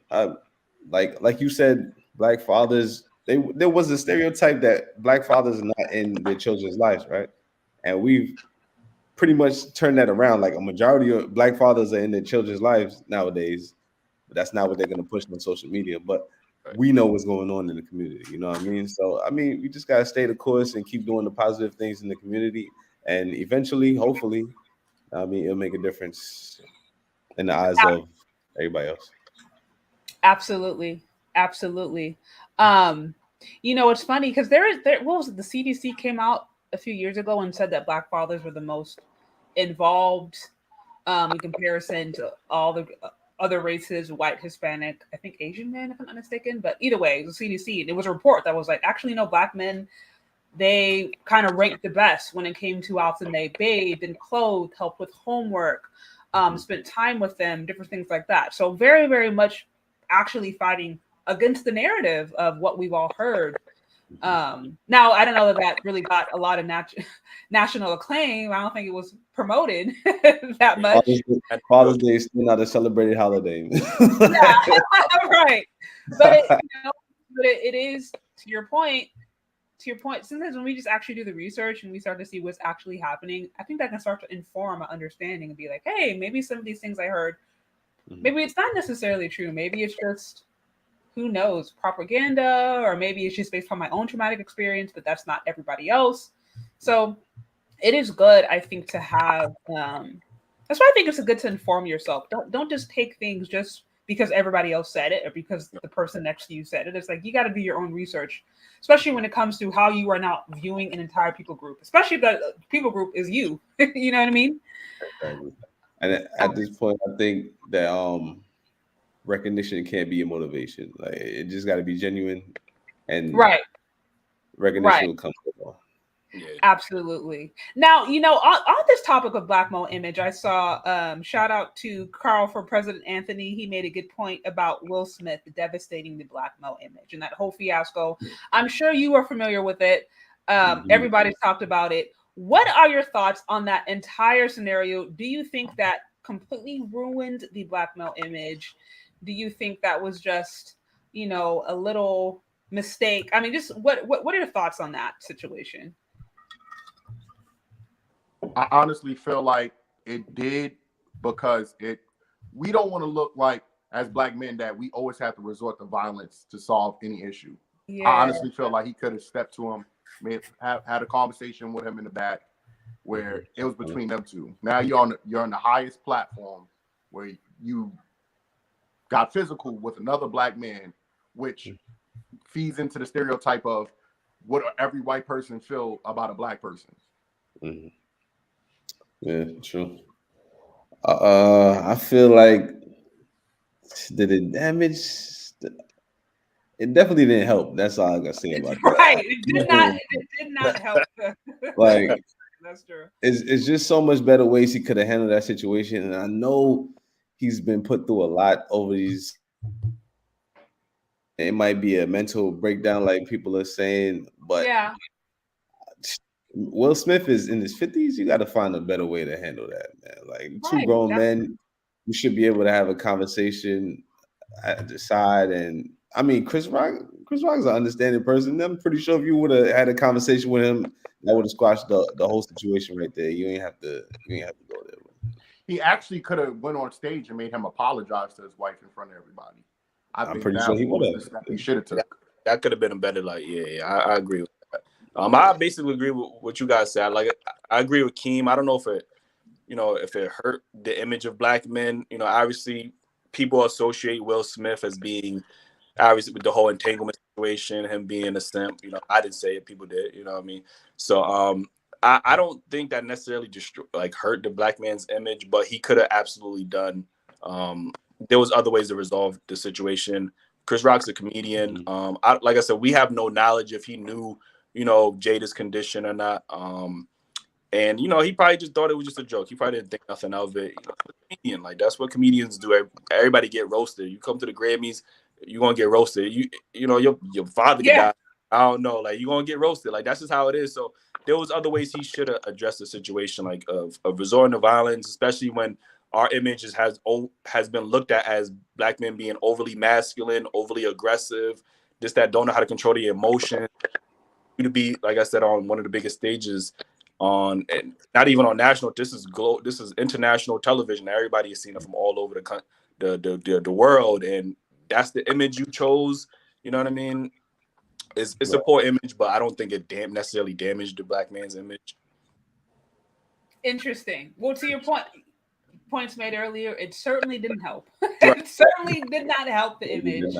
like you said, black fathers, there was a stereotype that black fathers are not in their children's lives, right? And we've pretty much turned that around. Like a majority of black fathers are in their children's lives nowadays, but that's not what they're going to push on social media. But we know what's going on in the community. You know what I mean? So, I mean, we just got to stay the course and keep doing the positive things in the community. And eventually, hopefully, I mean, it'll make a difference in the eyes of everybody else. Absolutely. Absolutely. It's funny because what was it? The CDC came out a few years ago and said that black fathers were the most involved in comparison to all the other races, white, Hispanic, I think Asian men, if I'm not mistaken. But either way, it was the CDC. And it was a report that was like, actually, no, black men they kind of ranked the best when it came to often they bathed and clothed, helped with homework, spent time with them, different things like that. So very, very much actually fighting against the narrative of what we've all heard. Now, I don't know that really got a lot of national acclaim. I don't think it was promoted that much. Father's Day is still not a celebrated holiday. Yeah, right. But it is, to your point. Sometimes when we just actually do the research and we start to see what's actually happening, I think that can start to inform our understanding and be like, hey, maybe some of these things I heard, maybe it's not necessarily true. Maybe it's just, who knows, propaganda, or maybe it's just based on my own traumatic experience, but that's not everybody else. So it is good, I think, to have. That's why I think it's good to inform yourself. Don't just take things just because everybody else said it or because the person next to you said it. It's like you got to do your own research, especially when it comes to how you are now viewing an entire people group, especially if the people group is you. You know what I mean? Exactly. And at this point, I think that recognition can't be a motivation. Like it just got to be genuine, and Right. recognition will come along. Yeah. Absolutely. Now, on this topic of black male image, I saw shout out to Carl for President Anthony. He made a good point about Will Smith devastating the black male image and that whole fiasco. I'm sure you are familiar with it. Everybody's talked about it. What are your thoughts on that entire scenario? Do you think that completely ruined the black male image? Do you think that was just, a little mistake? I mean, just what are your thoughts on that situation? I honestly feel like it did because we don't want to look like as black men that we always have to resort to violence to solve any issue. Yeah. I honestly feel like he could have stepped to him, had a conversation with him in the back where it was between them two. Now you're on the highest platform where you got physical with another black man, which feeds into the stereotype of what every white person feel about a black person. Mm-hmm. Yeah, true. I feel like did it damage? It definitely didn't help. That's all I gotta say about that. Right. It did not help. Like that's true. It's just so much better ways he could have handled that situation. And I know he's been put through a lot over these. It might be a mental breakdown, like people are saying, but yeah. Will Smith is in his 50s. You got to find a better way to handle that, man. Like two grown men, you should be able to have a conversation at the side. And I mean, Chris Rock is an understanding person. I'm pretty sure if you would have had a conversation with him, that would have squashed the whole situation right there. You ain't have to go there. He actually could have went on stage and made him apologize to his wife in front of everybody. I'm pretty sure he would have. He should have took. That could have been a better. Like, I agree with that. I basically agree with what you guys said. Like, I agree with Keem. I don't know if it hurt the image of black men. Obviously, people associate Will Smith as being obviously with the whole entanglement situation, him being a simp. I didn't say it, people did. You know what I mean? So, I don't think that necessarily just hurt the black man's image, but he could have absolutely done. There was other ways to resolve the situation. Chris Rock's a comedian. Like I said, we have no knowledge if he knew, Jada's condition or not. And he probably just thought it was just a joke. He probably didn't think nothing of it. Comedian, like that's what comedians do. Everybody get roasted. You come to the Grammys, you're gonna get roasted. Your father died. I don't know, like you're gonna get roasted. Like that's just how it is. So there was other ways he should have addressed the situation, like of resorting to violence, especially when our image has been looked at as black men being overly masculine, overly aggressive, just that don't know how to control the emotion. To be, like I said, on one of the biggest stages and not even on national. This is international television. Everybody has seen it from all over the world, and that's the image you chose. You know what I mean? It's a poor image, but I don't think it necessarily damaged the black man's image. Interesting. Well, to your points made earlier, it certainly didn't help. It certainly did not help the image.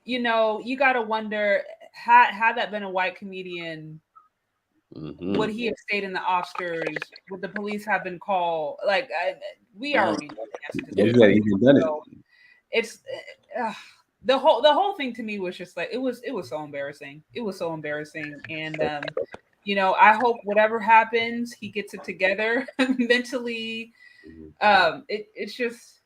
You got to wonder, had that been a white comedian, would he have stayed in the Oscars? Would the police have been called? Like, we already know the answer to that. He's done it. It's the whole thing to me was just like it was so embarrassing. It was so embarrassing, and I hope whatever happens, he gets it together mentally. It's just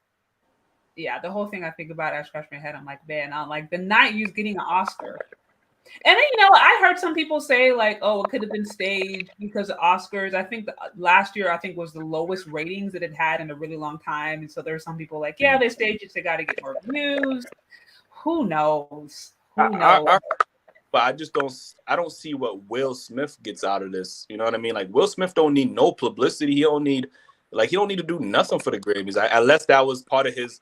the whole thing I think about, I scratch my head. I'm like, man, I'm like the night you're getting an Oscar. And then, I heard some people say like, oh, it could have been staged because of Oscars. I think last year, was the lowest ratings that it had in a really long time. And so there's some people like, yeah, they staged it. They got to get more views. Who knows? Who knows? But I don't see what Will Smith gets out of this. You know what I mean? Like Will Smith don't need no publicity. He don't need to do nothing for the Grammys. Unless that was part of his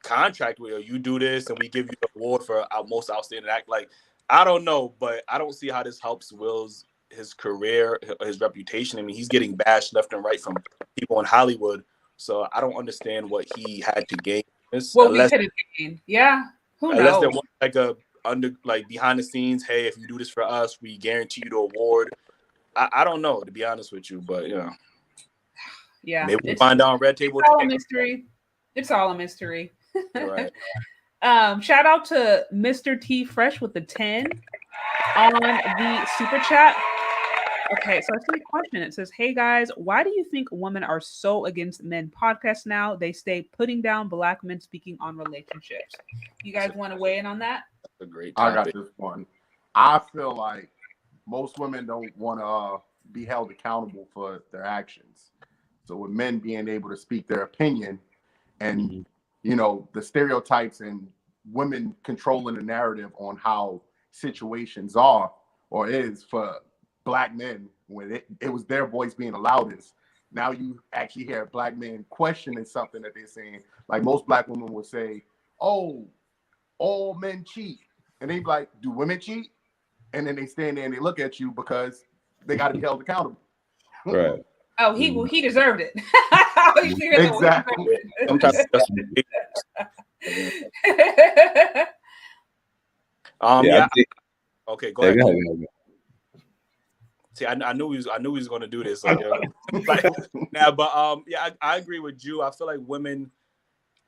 contract where you do this and we give you the award for our most outstanding act. Like, I don't know, but I don't see how this helps his career, his reputation. I mean, he's getting bashed left and right from people in Hollywood. So I don't understand what he had to gain. Well, we could have gained. Yeah. Who knows? Unless there was like a behind the scenes, hey, if you do this for us, we guarantee you the award. I don't know, to be honest with you, but yeah, maybe we'll find out on Red Table. It's all a mystery. It's all a mystery. Right. Shout out to Mr. T Fresh with the 10 on the super chat. Okay, so I see a question. It says, hey guys, why do you think women are so against men podcasts now? They stay putting down Black men speaking on relationships. You guys want to weigh in on that? That's a great topic. I got this one. I feel like most women don't want to be held accountable for their actions. So with men being able to speak their opinion and, the stereotypes and women controlling the narrative on how situations are or is for Black men, when it was their voice being the loudest. Now you actually hear Black men questioning something that they're saying. Like most Black women would say, oh, all men cheat. And they be like, do women cheat? And then they stand there and they look at you because they got to be held accountable. Right. Oh, he deserved it. Exactly. Sometimes okay, go ahead. See, I knew he was going to do this. But I agree with you. I feel like women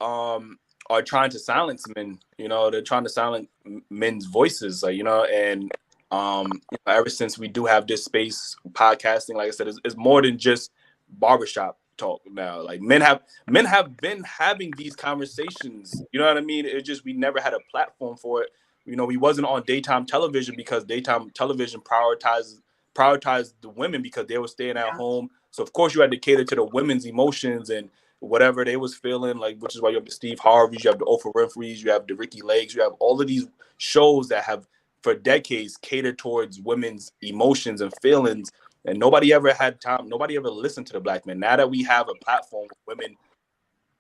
are trying to silence men. They're trying to silence men's voices. And ever since we do have this space, podcasting, like I said, it's more than just barbershop talk now. Like men have been having these conversations. You know what I mean? It just we never had a platform for it. We wasn't on daytime television because daytime television prioritized the women because they were staying at home. So of course you had to cater to the women's emotions and whatever they was feeling, like, which is why you have the Steve Harveys, you have the Oprah Winfreys, you have the Ricky Lakes, you have all of these shows that have for decades catered towards women's emotions and feelings. And nobody ever had time. Nobody ever listened to the Black men. Now that we have a platform where women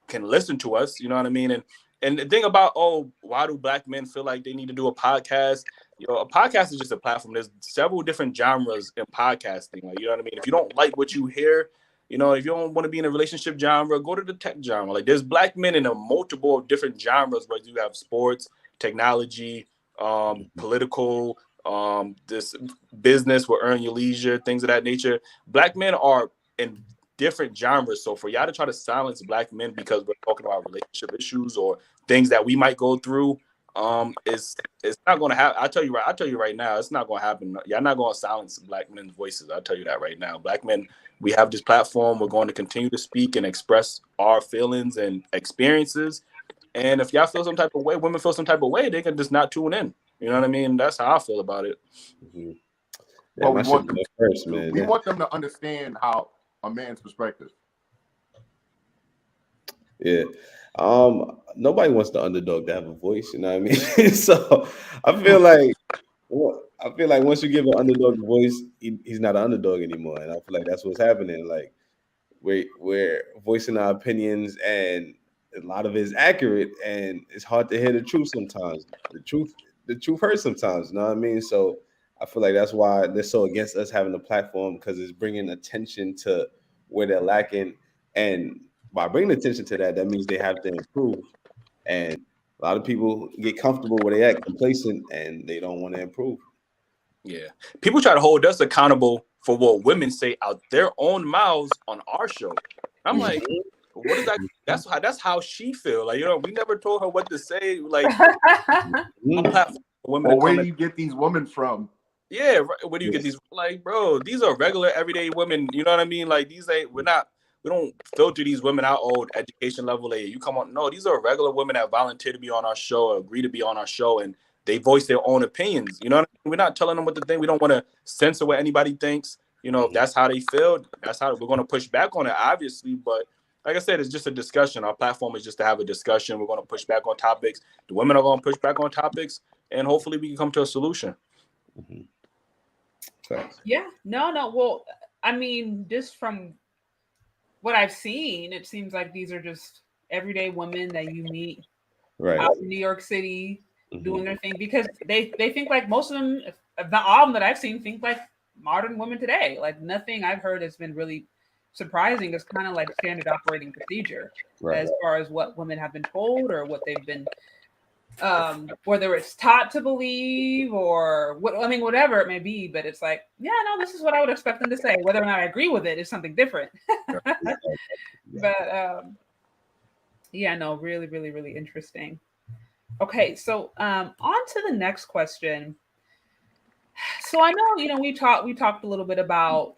can listen to us, you know what I mean? And the thing about, why do Black men feel like they need to do a podcast? A podcast is just a platform. There's several different genres in podcasting. Like, you know what I mean? If you don't like what you hear, if you don't want to be in a relationship genre, go to the tech genre. Like, there's Black men in a multiple of different genres where you have sports, technology, political, this business will earn your leisure, things of that nature. Black men are in different genres. So for y'all to try to silence Black men because we're talking about relationship issues or things that we might go through, it's not going to happen. I tell you right now, it's not going to happen. Y'all not going to silence Black men's voices. I'll tell you that right now. Black men, we have this platform. We're going to continue to speak and express our feelings and experiences. And if y'all feel some type of way, women feel some type of way, they can just not tune in. You know what I mean? That's how I feel about it. Mm-hmm. But we want them to understand how a man's perspective. Yeah. Nobody wants the underdog to have a voice, you know what I mean? So I feel like once you give an underdog a voice, he's not an underdog anymore. And I feel like that's what's happening. Like we're voicing our opinions and a lot of it is accurate and it's hard to hear the truth sometimes. The truth hurts sometimes, you know what I mean? So I feel like that's why they're so against us having a platform, because it's bringing attention to where they're lacking. And by bringing attention to that means they have to improve. And a lot of people get comfortable where they at, complacent, and they don't want to improve. Yeah. People try to hold us accountable for what women say out their own mouths on our show. I'm like, what is that? That's how she feel. Like, we never told her what to say. Like, on platform for women Or to where come do in. you get these women from? Yeah, right. Where do you get these? Like, bro, these are regular everyday women. You know what I mean? Like, we don't filter these women out. Oh, education level. Hey, you come on. No, these are regular women that volunteer to be on our show, agree to be on our show, and they voice their own opinions. You know what I mean? We're not telling them what to think. We don't want to censor what anybody thinks. If that's how they feel, that's how we're going to push back on it, obviously. But like I said, it's just a discussion. Our platform is just to have a discussion. We're going to push back on topics. The women are going to push back on topics, and hopefully we can come to a solution. Yeah, no. Well, I mean, just from what I've seen, it seems like these are just everyday women that you meet out in New York City doing their thing, because they think like most of them, if not all of them that I've seen, think like modern women today. Like nothing I've heard has been really surprising. It's kind of like standard operating procedure as far as what women have been told or what they've been whether it's taught to believe or whatever it may be. But it's like, yeah, no, this is what I would expect them to say. Whether or not I agree with it is something different. But yeah, no, really, really, really interesting. Okay, so on to the next question. So I know, we talked a little bit about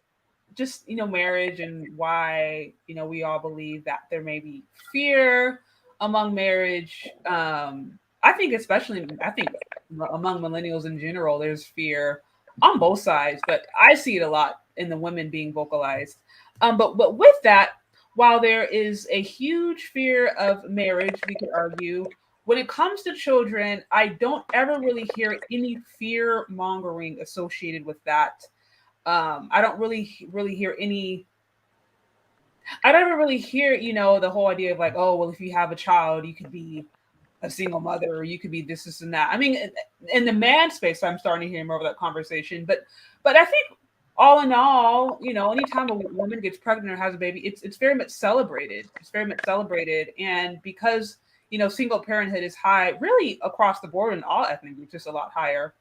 just, marriage and why, we all believe that there may be fear among marriage. I think among millennials in general, there's fear on both sides, but I see it a lot in the women being vocalized. But with that, while there is a huge fear of marriage, we could argue, when it comes to children, I don't ever really hear any fear mongering associated with that. I don't really hear any. I never really hear, the whole idea of like, oh, well, if you have a child, you could be a single mother, or you could be this, and that. I mean, in the man space, I'm starting to hear more of that conversation. But I think all in all, anytime a woman gets pregnant or has a baby, it's very much celebrated. It's very much celebrated, and because single parenthood is high, really across the board in all ethnic groups, just a lot higher.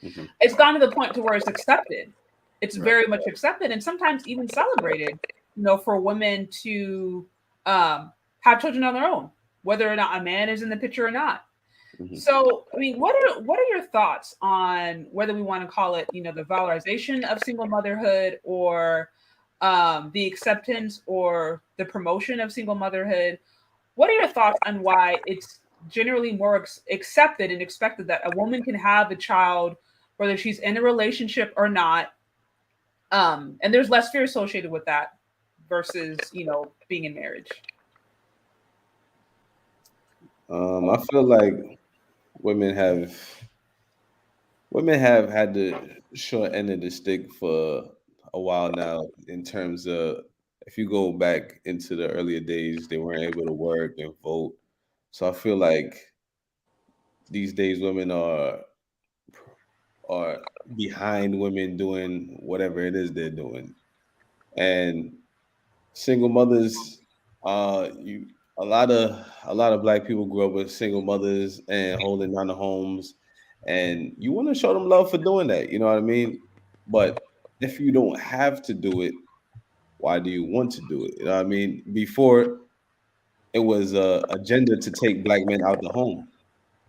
It's gone to the point to where it's accepted. It's very much accepted, and sometimes even celebrated. For women to have children on their own, whether or not a man is in the picture or not. So, I mean, what are your thoughts on whether we want to call it, the valorization of single motherhood, or the acceptance or the promotion of single motherhood? What are your thoughts on why it's generally more accepted and expected that a woman can have a child, whether she's in a relationship or not, and there's less fear associated with that versus, being in marriage? I feel like women have had the short end of the stick for a while now, in terms of, if you go back into the earlier days, they weren't able to work and vote. So I feel like these days women are behind women doing whatever it is they're doing. And single mothers, you a lot of black people grew up with single mothers and holding down the homes, and you want to show them love for doing that. You know what I mean? But if you don't have to do it, why do you want to do it? You know what I mean? Before, it was a agenda to take black men out the home.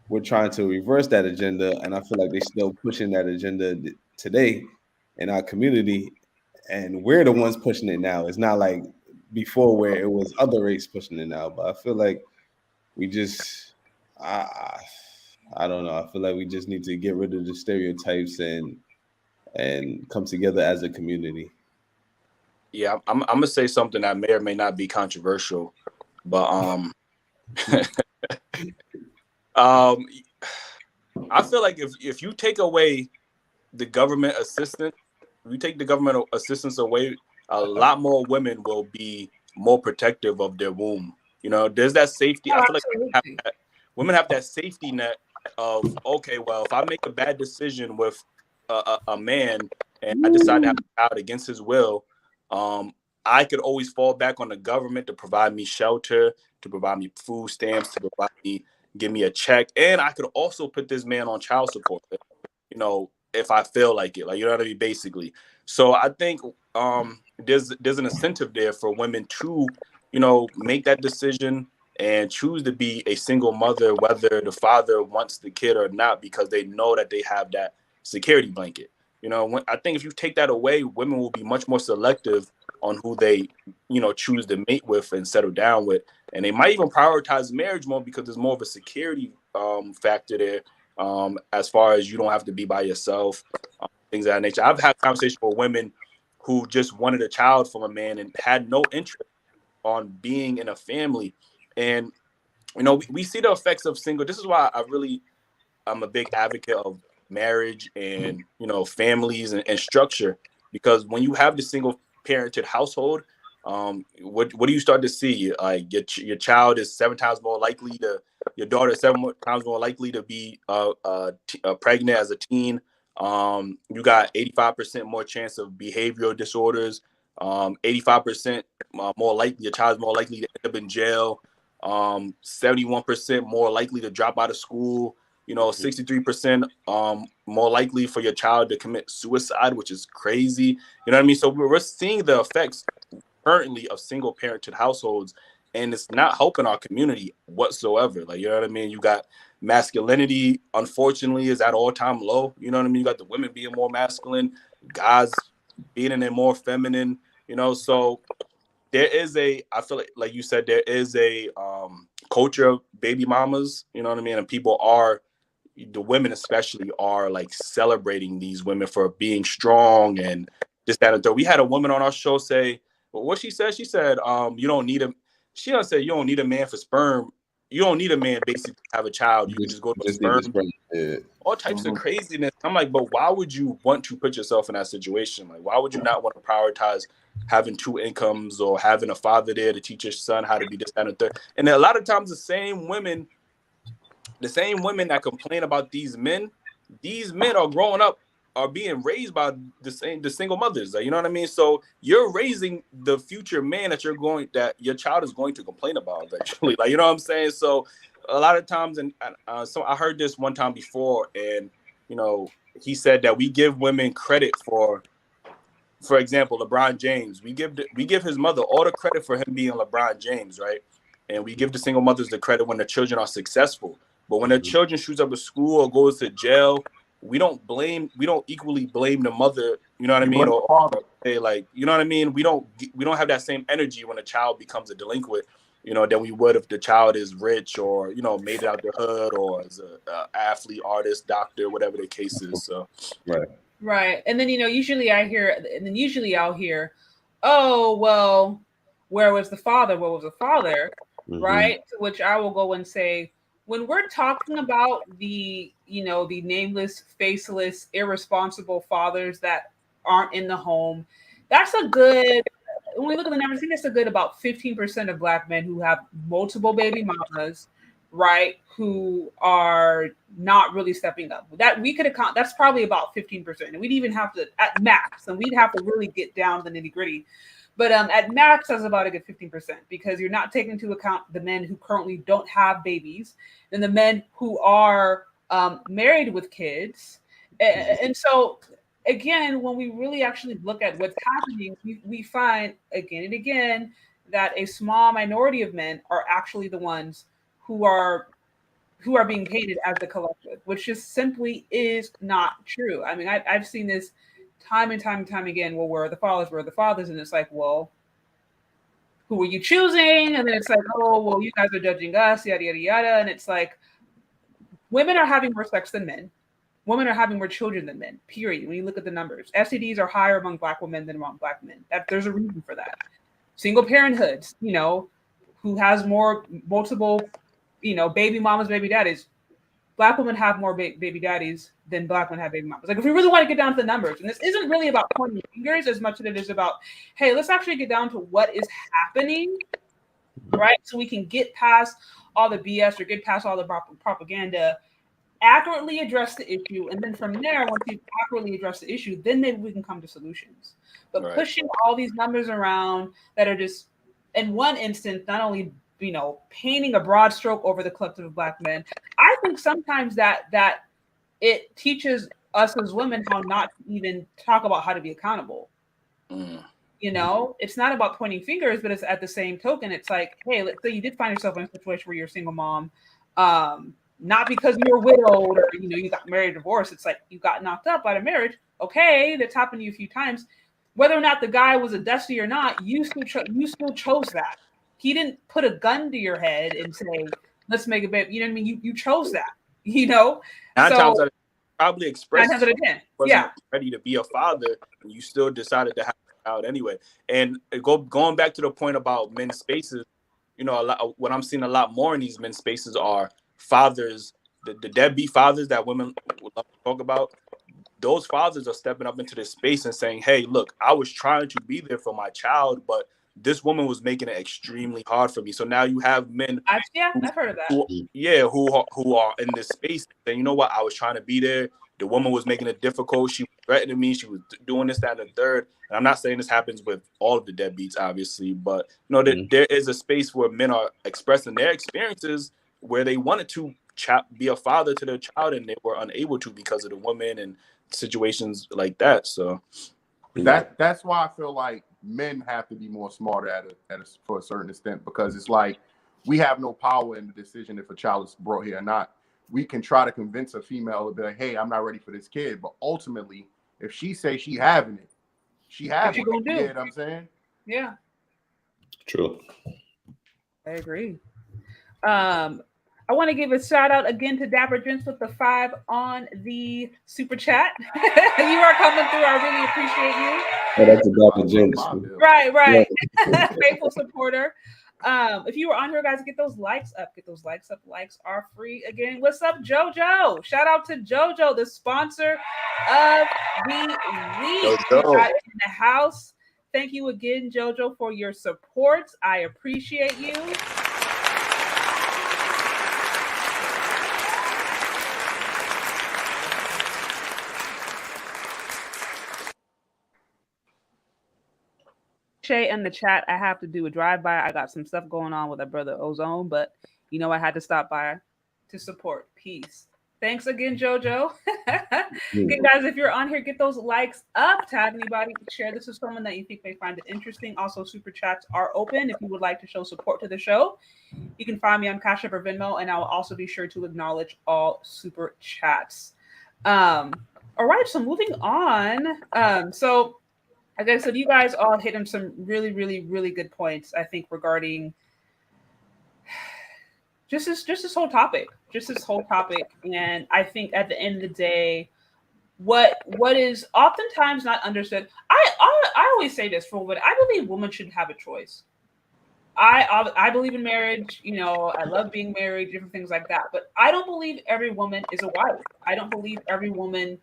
We're trying to reverse that agenda, and I feel like they're still pushing that agenda today in our community, and we're the ones pushing it now. It's not like before where it was other race pushing it now. But I feel like we just, I, I don't know. I feel like we just need to get rid of the stereotypes and come together as a community. Yeah, I'm gonna say something that may or may not be controversial, but I feel like if you take away the government assistance, if you take the government assistance away, a lot more women will be more protective of their womb. There's that safety. I feel like women have that safety net of, okay, well, if I make a bad decision with a man and I decide to have a child against his will, I could always fall back on the government to provide me shelter, to provide me food stamps, to give me a check, and I could also put this man on child support. If I feel like it, like, you know what I mean, basically. So I think there's an incentive there for women to make that decision and choose to be a single mother, whether the father wants the kid or not, because they know that they have that security blanket. I think if you take that away, women will be much more selective on who they, choose to mate with and settle down with. And they might even prioritize marriage more because there's more of a security factor there, as far as you don't have to be by yourself, things of that nature. I've had conversations with women who just wanted a child from a man and had no interest on being in a family. And we see the effects of single. This is why I'm a big advocate of marriage and families and structure, because when you have the single parented household, what do you start to see? Like your child is 7 times more likely to your daughter is 7 times more likely to be pregnant as a teen. You got 85% more chance of behavioral disorders. 85% more likely your child's more likely to end up in jail. 71% more likely to drop out of school. 63% more likely for your child to commit suicide, which is crazy. You know what I mean? So we're seeing the effects currently of single parented households, and it's not helping our community whatsoever. Like, you know what I mean? You got masculinity, unfortunately, is at all-time low. You know what I mean? You got the women being more masculine, guys being in more feminine, so I feel like you said, there is a culture of baby mamas, you know what I mean? And the women especially are like celebrating these women for being strong and this, that, and third. We had a woman on our show say, well, what she said, you don't need you don't need a man for sperm. You don't need a man basically to have a child. You can just go to a Just need the sperm. sperm. Yeah. All types of craziness. I'm like, but why would you want to put yourself in that situation? Like, why would you not want to prioritize having 2 incomes or having a father there to teach your son how to be this, that, and third? And a lot of times the same women that complain about these men are growing up, are being raised by the single mothers. Like, you know what I mean? So you're raising the future man that your child is going to complain about eventually. Like, you know what I'm saying? So a lot of times, and so I heard this one time before, and he said that we give women credit for example, LeBron James. We give his mother all the credit for him being LeBron James, right? And we give the single mothers the credit when the children are successful. But when the children shoots up a school or goes to jail, we don't equally blame the mother, you know what I mean? Or say, like, you know what I mean? We don't have that same energy when a child becomes a delinquent, than we would if the child is rich or, made it out the hood or is a athlete, artist, doctor, whatever the case is. So Right. And then, usually I'll hear, oh, well, where was the father? Where was the father? Mm-hmm. Right. To which I will go and say, when we're talking about the nameless, faceless, irresponsible fathers that aren't in the home, that's a good, when we look at the numbers, I think that's a good about 15% of Black men who have multiple baby mamas, right, who are not really stepping up. That we could account, that's probably about 15%. And we'd even have to, at max, and we'd have to really get down to the nitty gritty. But at max, that's about a good 15%, because you're not taking into account the men who currently don't have babies and the men who are married with kids. And so, again, when we really actually look at what's happening, we find again and again that a small minority of men are actually the ones who are being hated as the collective, which just simply is not true. I mean, I've seen this time and time and time again. Well, where are the fathers? And it's like, well, who are you choosing? And then it's like, oh, well, you guys are judging us, yada, yada, yada. And it's like, women are having more sex than men. Women are having more children than men, period. When you look at the numbers, STDs are higher among Black women than among Black men. There's a reason for that. Single parenthoods, who has more multiple, baby mamas, baby daddies. Black women have more baby daddies than Black women have baby mamas. Like, if we really want to get down to the numbers, and this isn't really about pointing fingers as much as it is about, hey, let's actually get down to what is happening, right? So we can get past all the BS or get past all the propaganda, accurately address the issue, and then from there, once you accurately address the issue, then maybe we can come to solutions. But right. Pushing all these numbers around that are just, in one instance, not only painting a broad stroke over the collective of Black men, I think sometimes that it teaches us as women how not to even talk about how to be accountable. Mm. You know, it's not about pointing fingers, but it's at the same token, it's like, hey, let's say you did find yourself in a situation where you're a single mom, not because you were widowed or, you know, you got married or divorced. It's like you got knocked up by the marriage. Okay, that's happened to you a few times. Whether or not the guy was a dusty or not, you still chose that. He didn't put a gun to your head and say, let's make a baby. You know what I mean? You chose that, you know? Nine So times out of 10, probably 9 expressed times out of 10. wasn't Yeah. ready to be a father, and you still decided to have a child anyway. And going back to the point about men's spaces, you know, what I'm seeing a lot more in these men's spaces are fathers, the deadbeat fathers that women would love to talk about. Those fathers are stepping up into this space and saying, hey, look, I was trying to be there for my child, but this woman was making it extremely hard for me. So now you have men I've heard of that. who are in this space saying, you know what, I was trying to be there. The woman was making it difficult. She was threatening me. She was doing this, that, and the third. And I'm not saying this happens with all of the deadbeats, obviously, but you know, there is a space where men are expressing their experiences where they wanted to be a father to their child and they were unable to because of the woman and situations like that. So that's why I feel like men have to be more smarter for a certain extent, because it's like we have no power in the decision if a child is brought here or not. We can try to convince a female to be like, hey, I'm not ready for this kid, but ultimately, if she says she having it, she having it. Gonna do? You know what I'm saying? Yeah. True. I agree. I want to give a shout out again to Dapper Gents with the 5 on the super chat. You are coming through. I really appreciate you. Oh, that's a Dapper Gents. Right. Yeah. Faithful supporter. If you were on here, guys, get those likes up. Get those likes up. Likes are free. Again, what's up, JoJo? Shout out to JoJo, the sponsor of the week. We got in the house. Thank you again, JoJo, for your support. I appreciate you. In the chat, I have to do a drive-by. I got some stuff going on with our brother Ozone, but you know I had to stop by to support. Peace. Thanks again, JoJo. Okay, guys, if you're on here, get those likes up. Tag anybody. Share this with someone that you think may find it interesting. Also, super chats are open if you would like to show support to the show. You can find me on Cash App or Venmo, and I will also be sure to acknowledge all super chats. All right, so moving on. So okay, so you guys all hit on some really, really, really good points, I think, regarding just this whole topic. And I think at the end of the day, what is oftentimes not understood, I always say this for women, I believe women should have a choice. I believe in marriage, you know, I love being married, different things like that. But I don't believe every woman is a wife. I don't believe every woman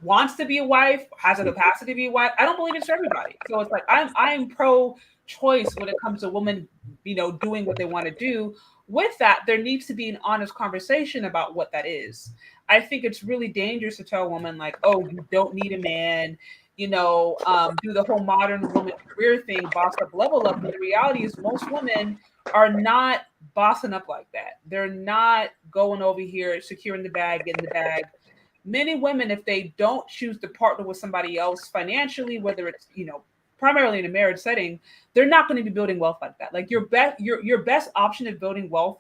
wants to be a wife, has a capacity to be a wife. I don't believe it's for everybody. So it's like I'm pro-choice when it comes to women, you know, doing what they want to do. With that, there needs to be an honest conversation about what that is. I think it's really dangerous to tell a woman like, oh, you don't need a man, you know, do the whole modern woman career thing, boss up, level up. But the reality is most women are not bossing up like that. They're not going over here, securing the bag, getting the bag. Many women, if they don't choose to partner with somebody else financially, whether it's, you know, primarily in a marriage setting, they're not going to be building wealth like that. Like your best option of building wealth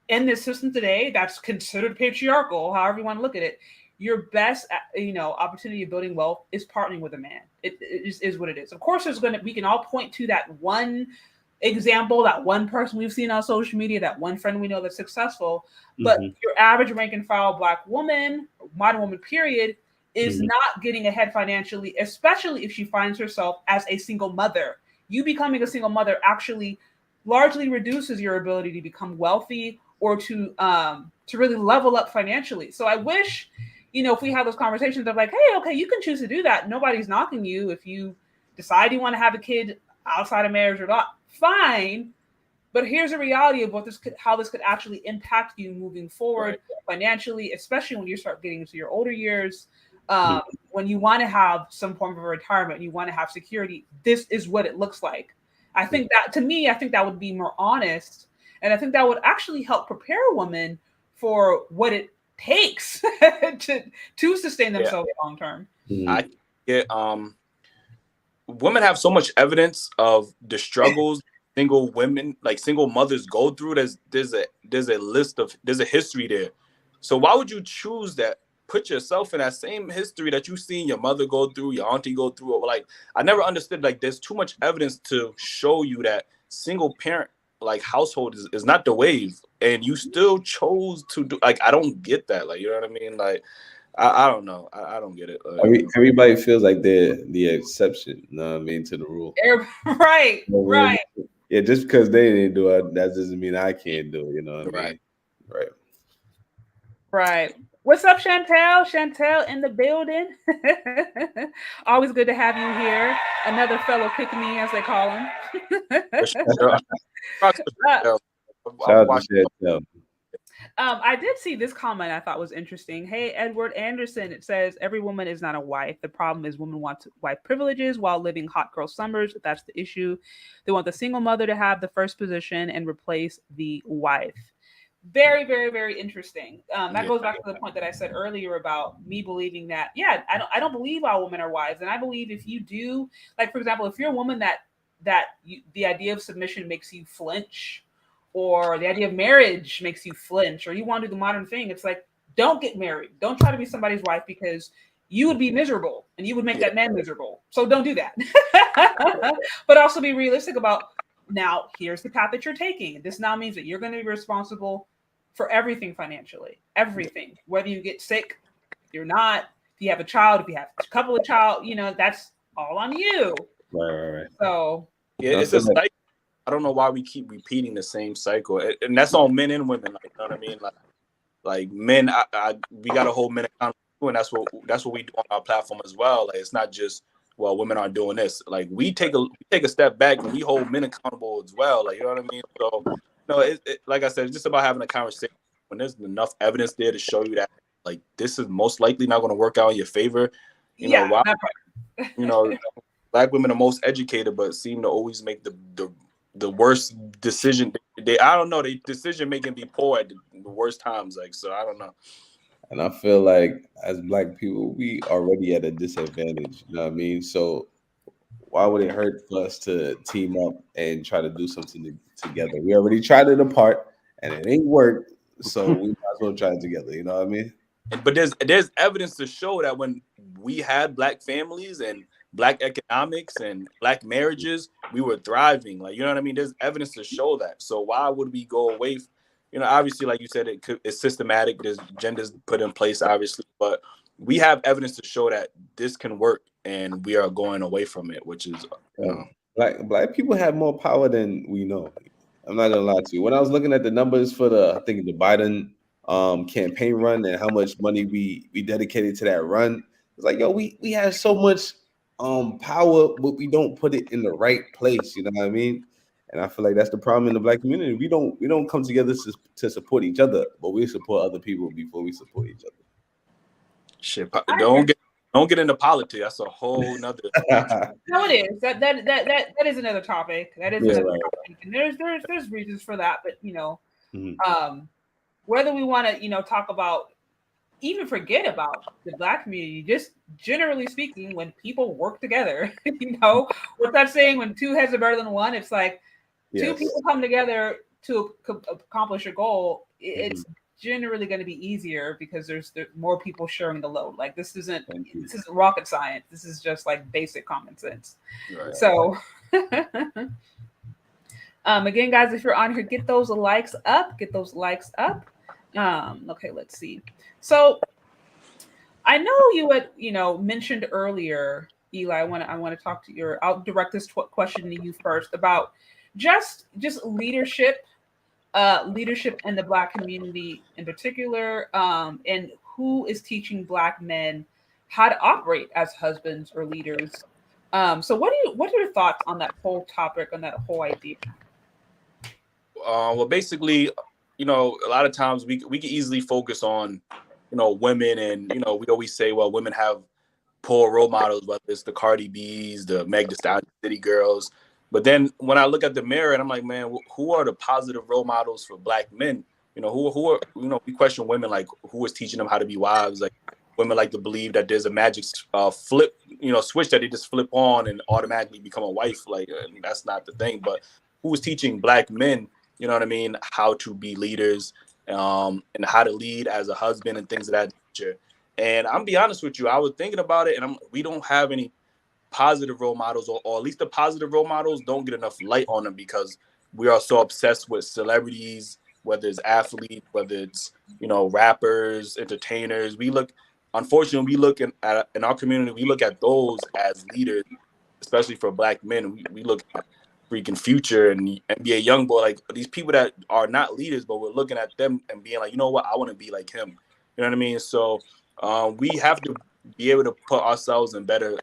in this system today, that's considered patriarchal, however you want to look at it, your best, you know, opportunity of building wealth is partnering with a man. It just is what it is. Of course, we can all point to that one example, that one person we've seen on social media, that one friend we know that's successful. But your average rank and file Black woman, modern woman, period, is not getting ahead financially, especially if she finds herself as a single mother. You becoming a single mother actually largely reduces your ability to become wealthy or to really level up financially. So I wish, you know, if we have those conversations of like, hey, okay, you can choose to do that. Nobody's knocking you. If you decide you want to have a kid outside of marriage or not, fine. But here's the reality of how this could actually impact you moving forward financially, especially when you start getting into your older years. When you want to have some form of a retirement, you want to have security, this is what it looks like. I think that would be more honest. And I think that would actually help prepare a woman for what it takes to sustain themselves long term. I get women have so much evidence of the struggles single women, like single mothers, go through. There's a history there. So why would you choose that? Put yourself in that same history that you seen your mother go through, your auntie go through. Or like, I never understood, like, there's too much evidence to show you that single parent like household is not the wave, and you still chose to do. Like, I don't get that. Like, you know what I mean? Like, I don't know. I don't get it. Everybody feels like they're the exception. You know what I mean, to the rule. Right, right. Yeah, just because they didn't do it, that doesn't mean I can't do it. You know what I mean? Right. Right. What's up, Chantel? Chantel in the building. Always good to have you here. Another fellow pick-me, as they call him. I did see this comment I thought was interesting. Hey, Edward Anderson, it says, every woman is not a wife. The problem is women want wife privileges while living hot girl summers. That's the issue. They want the single mother to have the first position and replace the wife. Very, very, very interesting. That goes back to the point that I said earlier about me believing that, I don't believe all women are wives. And I believe if you do, like, for example, if you're a woman the idea of submission makes you flinch, or the idea of marriage makes you flinch, or you want to do the modern thing, it's like, don't get married. Don't try to be somebody's wife, because you would be miserable and you would make that man miserable. So don't do that. But also be realistic about, now, here's the path that you're taking. This now means that you're going to be responsible for everything financially, everything. Whether you get sick, if you're not, if you have a child, if you have a couple of child, that's all on you. Right. So it's a cycle. I don't know why we keep repeating the same cycle, and that's on men and women. Like, you know what I mean? Like men, we got to hold men accountable, and that's what we do on our platform as well. Like, it's not just, well, women aren't doing this. Like, we take a step back and we hold men accountable as well. Like, you know what I mean? So, like I said, it's just about having a conversation when there's enough evidence there to show you that, like, this is most likely not going to work out in your favor. You know why? Black women are most educated, but seem to always make the worst decision. I don't know. Their decision making be poor at the worst times. Like, so I don't know. And I feel like as Black people, we already at a disadvantage. You know what I mean? So why would it hurt for us to team up and try to do something together? We already tried it apart and it ain't worked. So we might as well try it together. You know what I mean? But there's evidence to show that when we had Black families and Black economics and Black marriages, we were thriving. Like, you know what I mean? There's evidence to show that. So why would we go away? Obviously, like you said, it's systematic. There's genders put in place, obviously, but we have evidence to show that this can work, and we are going away from it, which is Black people have more power than we know. I'm not gonna lie to you. When I was looking at the numbers for the Biden campaign run and how much money we dedicated to that run, it's like, yo, we have so much power, but we don't put it in the right place. You know what I mean? And I feel like that's the problem in the Black community. We don't come together to support each other, but we support other people before we support each other. Shit, don't get into politics. That's a whole nother. No, it is. That is another topic. That is another topic, and there's reasons for that. But whether we want to talk about, even forget about the Black community, just generally speaking, when people work together, what's that saying? When two heads are better than one, it's like two people come together to accomplish a goal. It's generally going to be easier because there's more people sharing the load. Like, this isn't rocket science. This is just like basic common sense. Right. So again, guys, if you're on here, get those likes up. Okay, let's see. So I know you had mentioned earlier, Eli, I want to talk to you. I'll direct this question to you first about just leadership in the Black community in particular, and who is teaching Black men how to operate as husbands or leaders. So what are your thoughts on that whole topic, on that whole idea? Well, basically, a lot of times we can easily focus on, women, and, we always say, well, women have poor role models, whether it's the Cardi B's, the Meg Thee Stallion, City Girls. But then when I look at the mirror and I'm like, man, who are the positive role models for Black men? Who are, we question women, like, who is teaching them how to be wives? Like, women like to believe that there's a magic flip switch that they just flip on and automatically become a wife. Like, that's not the thing. But who's teaching Black men, you know what I mean, how to be leaders, and how to lead as a husband and things of that nature. And I'm be honest with you, I was thinking about it, and we don't have any positive role models, or at least the positive role models don't get enough light on them because we are so obsessed with celebrities, whether it's athletes, whether it's rappers, entertainers. Unfortunately, we look in our community, we look at those as leaders, especially for Black men. We look at freaking Future and NBA YoungBoy, like these people that are not leaders, but we're looking at them and being like, you know what, I want to be like him. You know what I mean? So we have to be able to put ourselves in better,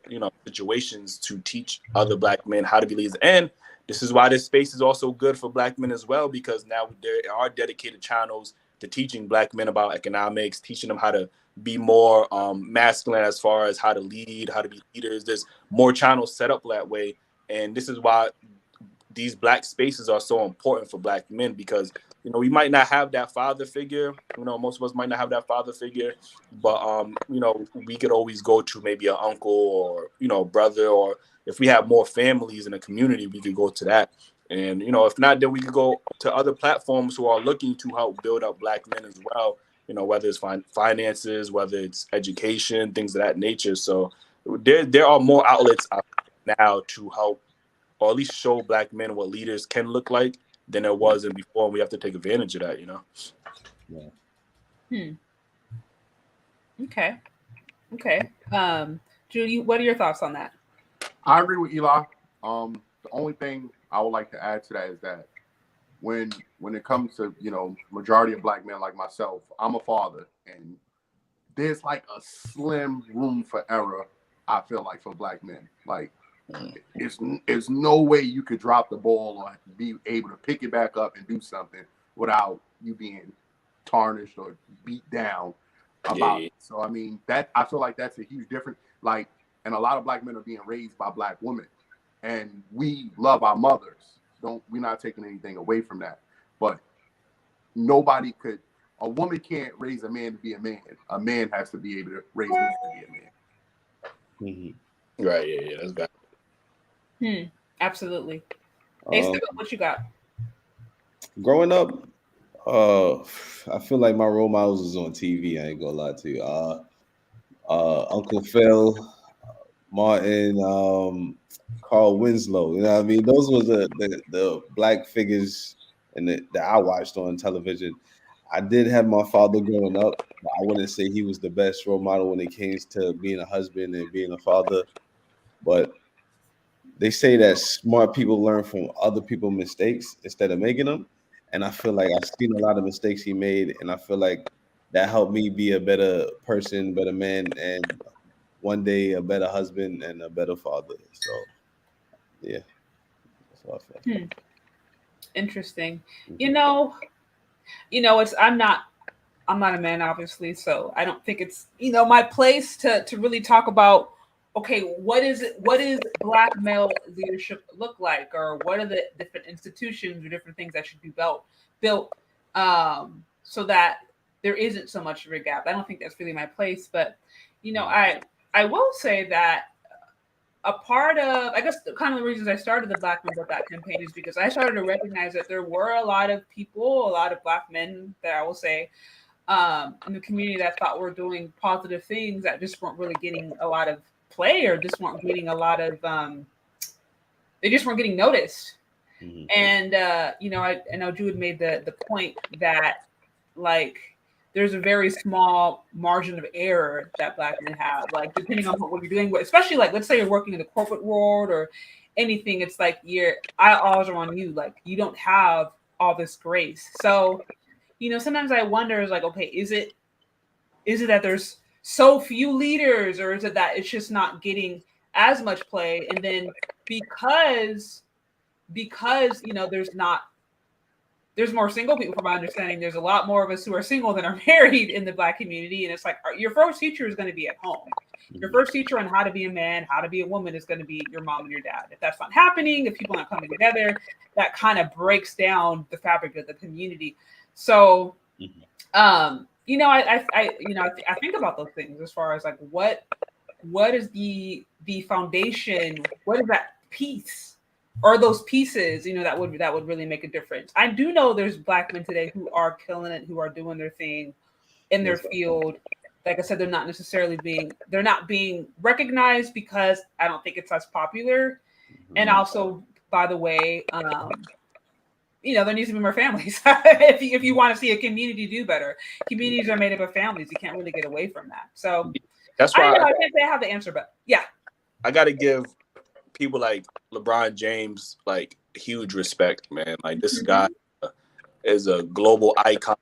situations to teach other Black men how to be leaders. And this is why this space is also good for Black men as well, because now there are dedicated channels to teaching Black men about economics, teaching them how to be more masculine as far as how to lead, how to be leaders. There's more channels set up that way. And this is why these Black spaces are so important for Black men, because we might not have that father figure. Most of us might not have that father figure, but we could always go to maybe an uncle or brother, or if we have more families in the community, we could go to that. And if not, then we could go to other platforms who are looking to help build up Black men as well. Whether it's finances, whether it's education, things of that nature. So there are more outlets out now to help, or at least show Black men what leaders can look like than there was in before. And we have to take advantage of that, Yeah. Okay. Julie, what are your thoughts on that? I agree with Eli. The only thing I would like to add to that is that when it comes to majority of Black men like myself, I'm a father, and there's like a slim room for error. I feel like for Black men, like it's no way you could drop the ball or be able to pick it back up and do something without you being tarnished or beat down about it. So I mean, that I feel like that's a huge difference. Like, and a lot of Black men are being raised by Black women, and we love our mothers. We're not taking anything away from that, but a woman can't raise a man to be a man. A man has to be able to raise a man to be a man. Mm-hmm. Right. Yeah. That's bad. Absolutely. Hey, what you got? Growing up, I feel like my role models is on TV. I ain't gonna lie to you. Uncle Phil, Martin, Carl Winslow. You know what I mean? Those were the Black figures that I watched on television. I did have my father growing up, but I wouldn't say he was the best role model when it came to being a husband and being a father. But they say that smart people learn from other people's mistakes instead of making them. And I feel like I've seen a lot of mistakes he made, and I feel like that helped me be a better person, better man, and one day a better husband and a better father. So, yeah, that's what I feel. Interesting. I'm not a man, obviously, so I don't think it's my place to really talk about, okay, what is Black male leadership look like, or what are the different institutions or different things that should be built so that there isn't so much of a gap. I don't think that's really my place, but I will say that a part of, I guess, kind of the reasons I started the Black Men Vote Back campaign is because I started to recognize that there were a lot of people, a lot of Black men that I will say in the community that thought were doing positive things that just weren't really getting a lot of play, or just weren't getting a lot of, they just weren't getting noticed. Mm-hmm. And, I know Jude made the point that, like, there's a very small margin of error that Black men have, like, depending on what you're doing, especially, like, let's say you're working in the corporate world or anything, it's like eyeballs are on you, like, you don't have all this grace. So, sometimes I wonder, is like, okay, is it that there's so few leaders, or is it that it's just not getting as much play? And then because there's more single people, from my understanding, there's a lot more of us who are single than are married in the Black community. And it's like, your first teacher is going to be at home. Your first teacher on how to be a man, how to be a woman is going to be your mom and your dad. If that's not happening, if people aren't coming together, that kind of breaks down the fabric of the community. So, I think about those things as far as like what what is the foundation? What is that piece or those pieces, that would really make a difference? I do know there's Black men today who are killing it, who are doing their thing in their field. Like I said, they're not being recognized because I don't think it's as popular. And also, by the way, there needs to be more families. if you want to see a community do better, communities are made up of families. You can't really get away from that. So that's why I can't say I have the answer, but yeah, I got to give people like LeBron James like huge respect, man. Like this guy is a global icon.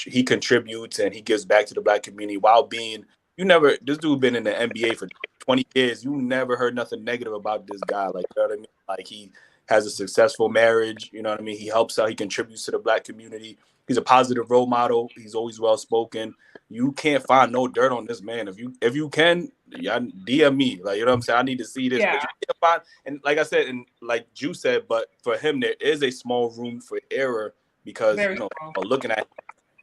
He contributes and he gives back to the Black community while being. This dude been in the NBA for 20 years. You never heard nothing negative about this guy. Like, you know what I mean? Like, he has a successful marriage. You know what I mean? He helps out. He contributes to the Black community. He's a positive role model. He's always well spoken. You can't find no dirt on this man. If you can, DM me. Like, you know what I'm saying? I need to see this. Yeah. But you can't find. And like I said, and like Ju said, but for him, there is a small room for error because looking at.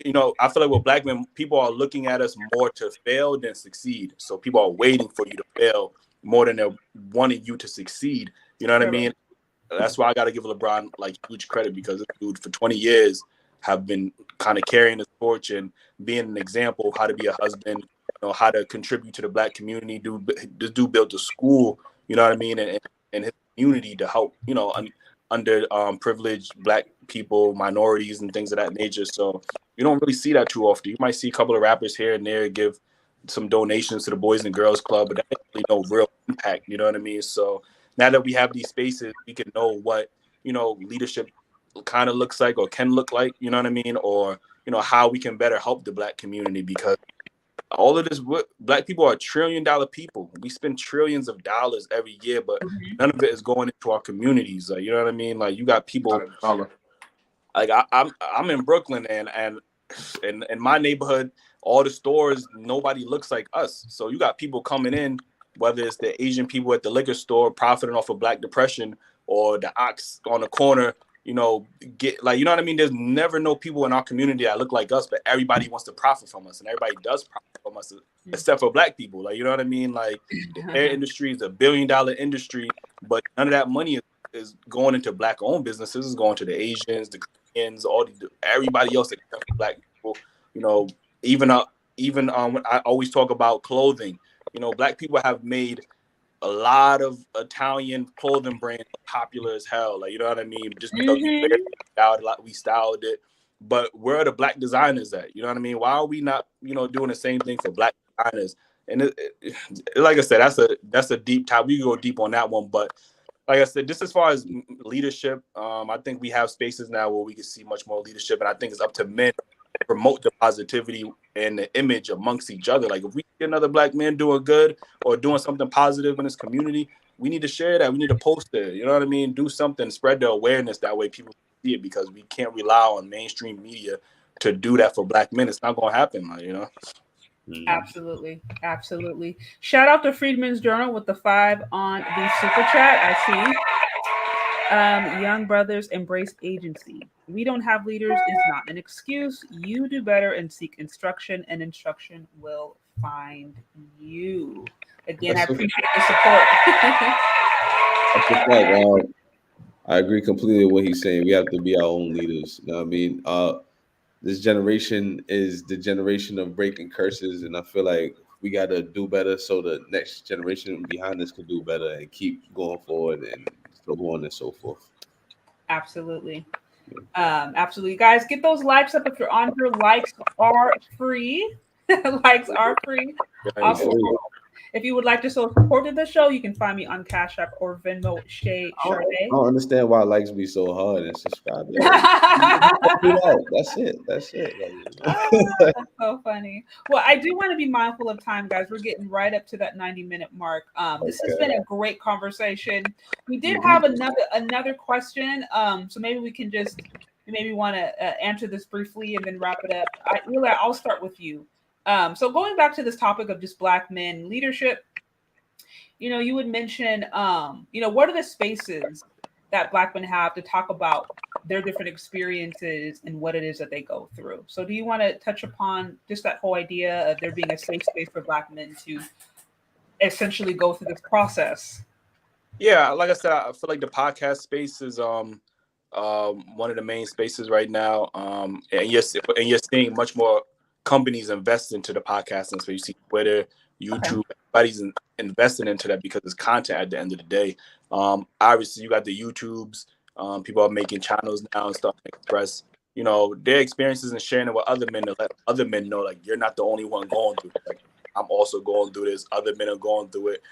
I feel like with Black men, people are looking at us more to fail than succeed. So people are waiting for you to fail more than they're wanting you to succeed. You know what I mean? That's why I got to give LeBron like huge credit, because this dude for 20 years have been kind of carrying the torch and being an example of how to be a husband, how to contribute to the Black community. This dude built a school, you know what I mean, and his community to help, under privileged Black people, minorities, and things of that nature. So you don't really see that too often. You might see a couple of rappers here and there give some donations to the Boys and Girls Club, but that's really no real impact. You know what I mean? So now that we have these spaces, we can know what, leadership kind of looks like or can look like, you know what I mean? Or, how we can better help the Black community, because all of this, Black people are $1 trillion people. We spend trillions of dollars every year, but none of it is going into our communities. Like, you know what I mean? Like, you got people. Like I'm in Brooklyn, and in my neighborhood, all the stores, nobody looks like us. So you got people coming in, whether it's the Asian people at the liquor store profiting off of Black depression, or the ox on the corner, get like, you know what I mean? There's never no people in our community that look like us, but everybody wants to profit from us, and everybody does profit from us, except for Black people. Like, you know what I mean? Like, the hair industry is $1 billion industry, but none of that money is going into Black-owned businesses. It's going to the Asians, the Koreans, everybody else except for Black people. Even I always talk about clothing. Black people have made a lot of Italian clothing brands popular as hell. Like, you know what I mean? Just because we styled it. But where are the Black designers at? You know what I mean? Why are we not, doing the same thing for Black designers? And like I said, that's a deep topic. We can go deep on that one. But like I said, just as far as leadership, I think we have spaces now where we can see much more leadership. And I think it's up to men to promote the positivity and the image amongst each other. Like, if we get another Black man doing good or doing something positive in his community, we need to share that. We need to post it. You know what I mean? Do something, spread the awareness. That way people see it, because we can't rely on mainstream media to do that for Black men. It's not going to happen, Absolutely. Shout out to Freedmen's Journal with the 5 on the super chat. I see. Young brothers embrace agency. We don't have leaders is not an excuse. You do better and seek instruction, and instruction will find you. Again, I appreciate the support. I agree completely with what he's saying. We have to be our own leaders. You know what I mean? This generation is the generation of breaking curses, and I feel like we got to do better so the next generation behind us can do better and keep going forward, and so on and so forth. Absolutely. Absolutely. Guys, get those likes up if you're on here. Likes are free. Likes are free. Also, if you would like to support the show, you can find me on Cash App or Venmo, Shay Sharday. I don't understand why likes be so hard and subscribe. That's it. That's so funny. Well, I do want to be mindful of time, guys. We're getting right up to that 90-minute mark. This has been a great conversation. We did have another question. So maybe we can just want to answer this briefly and then wrap it up. I'll start with you. So going back to this topic of just Black men leadership, you would mention, what are the spaces that Black men have to talk about their different experiences and what it is that they go through. So do you want to touch upon just that whole idea of there being a safe space for Black men to essentially go through this process? Yeah, like I said, I feel like the podcast space is one of the main spaces right now. And you're seeing much more companies invest into the podcasting space. You see Twitter, Okay. YouTube, everybody's investing into that because it's content at the end of the day. Obviously, you got the YouTubes. People are making channels now and stuff to express, their experiences and sharing it with other men to let other men know, like, you're not the only one going through it. Like, I'm also going through this. Other men are going through it.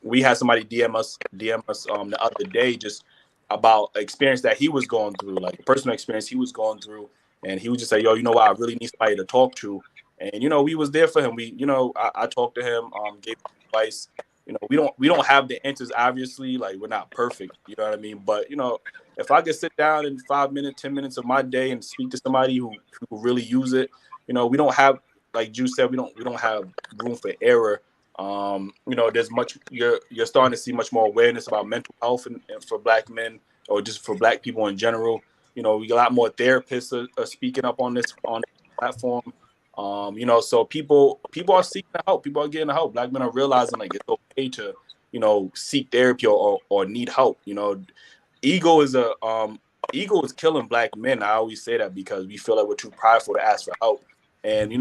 We had somebody DM us the other day just about experience that he was going through, like a personal experience he was going through, and he was just like, yo, you know what, I really need somebody to talk to. And we was there for him. I talked to him, gave him advice. We don't have the answers, obviously, like, we're not perfect, you know what I mean? But if I could sit down in 5 minutes, 10 minutes of my day and speak to somebody who really use it, we don't have, like Juice said, we don't have room for error. There's much, you're starting to see much more awareness about mental health and for Black men, or just for Black people in general. We got a lot more therapists are speaking up on this platform. So people are seeking help. People are getting help. Black men are realizing, like, it's okay to seek therapy or need help. Ego is ego is killing Black men. I always say that because we feel like we're too prideful to ask for help, and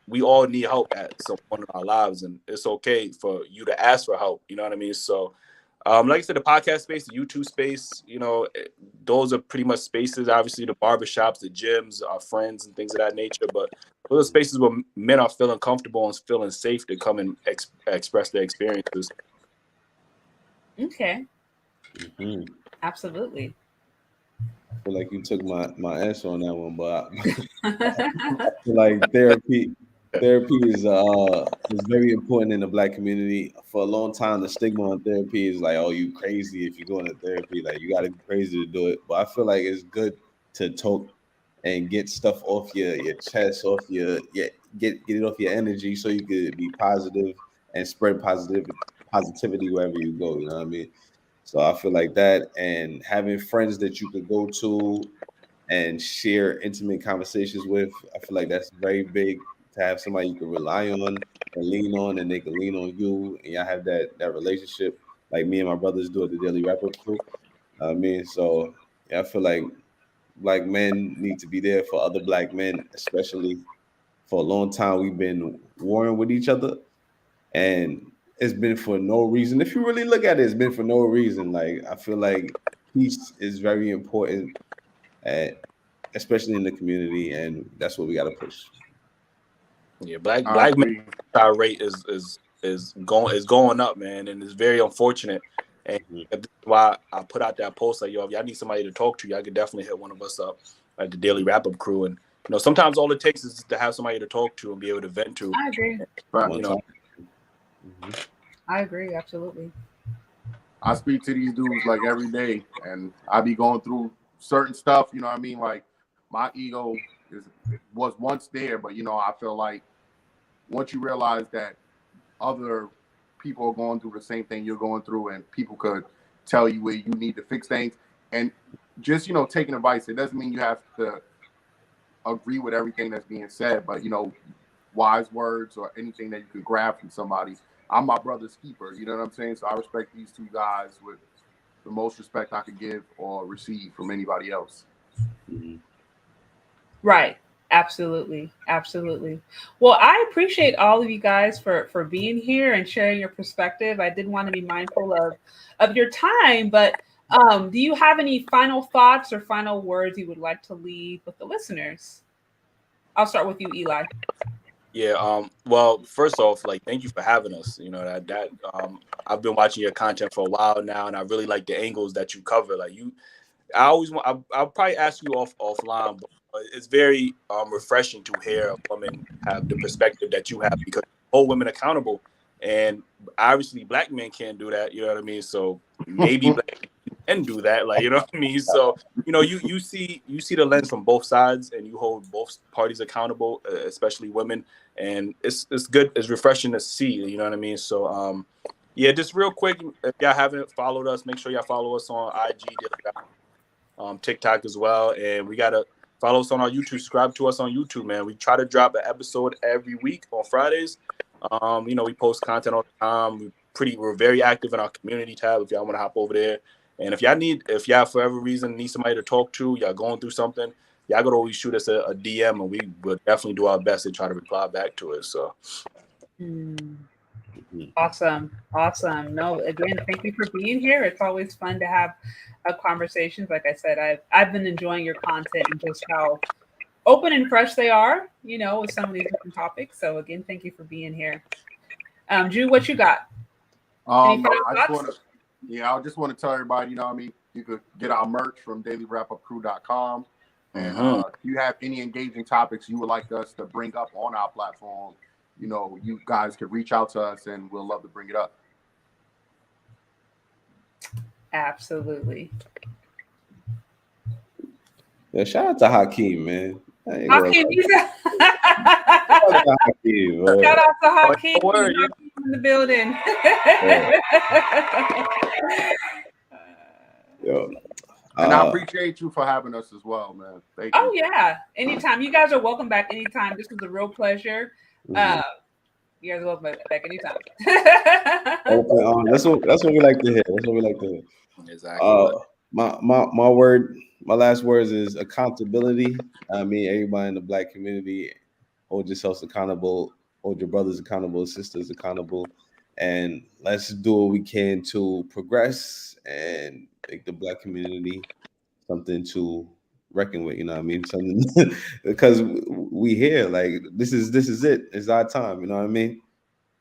we all need help at some point in our lives, and it's okay for you to ask for help. You know what I mean? So, like I said, the podcast space, the YouTube space, those are pretty much spaces. Obviously, the barbershops, the gyms, our friends, and things of that nature. But those are spaces where men are feeling comfortable and feeling safe to come and express their experiences. Okay. Mhm. Absolutely. I feel like you took my answer on that one, but I feel like therapy is very important in the Black community. For a long time, the stigma on therapy is like, oh, you crazy if you go into therapy, like, you got to be crazy to do it. But I feel like it's good to talk and get stuff off your chest, off get it off your energy, so you could be positive and spread positivity wherever you go. You know what I mean? So I feel like that, and having friends that you could go to and share intimate conversations with, I feel like that's very big, to have somebody you can rely on and lean on, and they can lean on you, and y'all have that relationship, like me and my brothers do at the Daily Wrap Up Crew. I mean, so yeah, I feel like Black men need to be there for other Black men, especially. For a long time, we've been warring with each other, and it's been for no reason. If you really look at it, it's been for no reason. Like, I feel like peace is very important, especially in the community, and that's what we got to push. Yeah, black I black men agree. suicide rate is going up, man, and it's very unfortunate. And Mhm. that's why I put out that post, like, yo, if y'all need somebody to talk to, y'all could definitely hit one of us up at the Daily Wrap Up Crew. And sometimes all it takes is to have somebody to talk to and be able to vent to. I agree. But One You know, time. Mhm. I agree. Absolutely. I speak to these dudes like every day, and I be going through certain stuff. You know what I mean? Like, my ego was once there, but I feel like once you realize that other people are going through the same thing you're going through, and people could tell you where you need to fix things, and just taking advice. It doesn't mean you have to agree with everything that's being said, but wise words or anything that you could grab from somebody. I'm my brother's keeper. You know what I'm saying? So I respect these two guys with the most respect I could give or receive from anybody else. Mhm. Right. Absolutely. Absolutely. Well, I appreciate all of you guys for being here and sharing your perspective. I did want to be mindful of your time, but do you have any final thoughts or final words you would like to leave with the listeners? I'll start with you, Eli. yeah. Well, first off, like, thank you for having us. I've been watching your content for a while now, and I really like the angles that you cover. Like, I always want. I'll probably ask you offline, but it's very refreshing to hear a woman have the perspective that you have, because you hold women accountable, and obviously Black men can't do that. You know what I mean? So maybe Black men can do that. Like, you know what I mean? So you see the lens from both sides, and you hold both parties accountable, especially women, and it's good. It's refreshing to see. You know what I mean? So yeah, just real quick, if y'all haven't followed us, make sure y'all follow us on IG, TikTok as well, and we gotta follow us on our YouTube. Subscribe to us on YouTube, man. We try to drop an episode every week on Fridays. We post content all the time. We're very active in our community tab. If y'all want to hop over there, and if y'all for whatever reason need somebody to talk to, y'all going through something, y'all could always shoot us a DM, and we will definitely do our best to try to reply back to it. So. Awesome. No, again, thank you for being here. It's always fun to have conversations. Like I said, I've been enjoying your content and just how open and fresh they are, with some of these different topics. So again, thank you for being here. Drew, what you got? I just want to tell everybody, you could get our merch from dailywrapupcrew.com. And if you have any engaging topics you would like us to bring up on our platform, you guys could reach out to us and we'll love to bring it up. Absolutely. Yeah, shout out to Hakeem, man. Hakeem, shout out to Hakeem. Hakeem in the building. And I appreciate you for having us as well, man. Thank you. Oh yeah, anytime. You guys are welcome back anytime. This was a real pleasure. You guys are welcome back anytime. That's what we like to hear. Exactly. My last words is accountability. I mean, everybody in the Black community, hold yourselves accountable, hold your brothers accountable, sisters accountable, and let's do what we can to progress and make the Black community something to reckon with. You know what I mean? Something because we here, like this is it. It's our time. You know what I mean?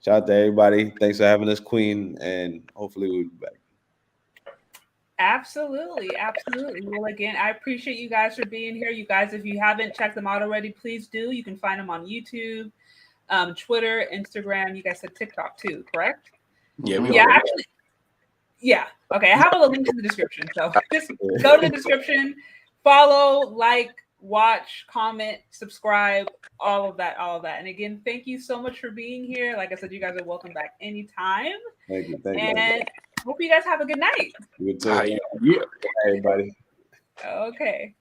Shout out to everybody. Thanks for having us, Queen, and hopefully we'll be back. Absolutely. Well, again, I appreciate you guys for being here. You guys, if you haven't checked them out already, please do. You can find them on YouTube, Twitter, Instagram. You guys said TikTok too, correct? Yeah. Okay, I have a link in the description. So just go to the description, follow, like, watch, comment, subscribe, all of that. And again, thank you so much for being here. Like I said, you guys are welcome back anytime. Thank you. And hope you guys have a good night. You too. Yeah. Everybody. Okay.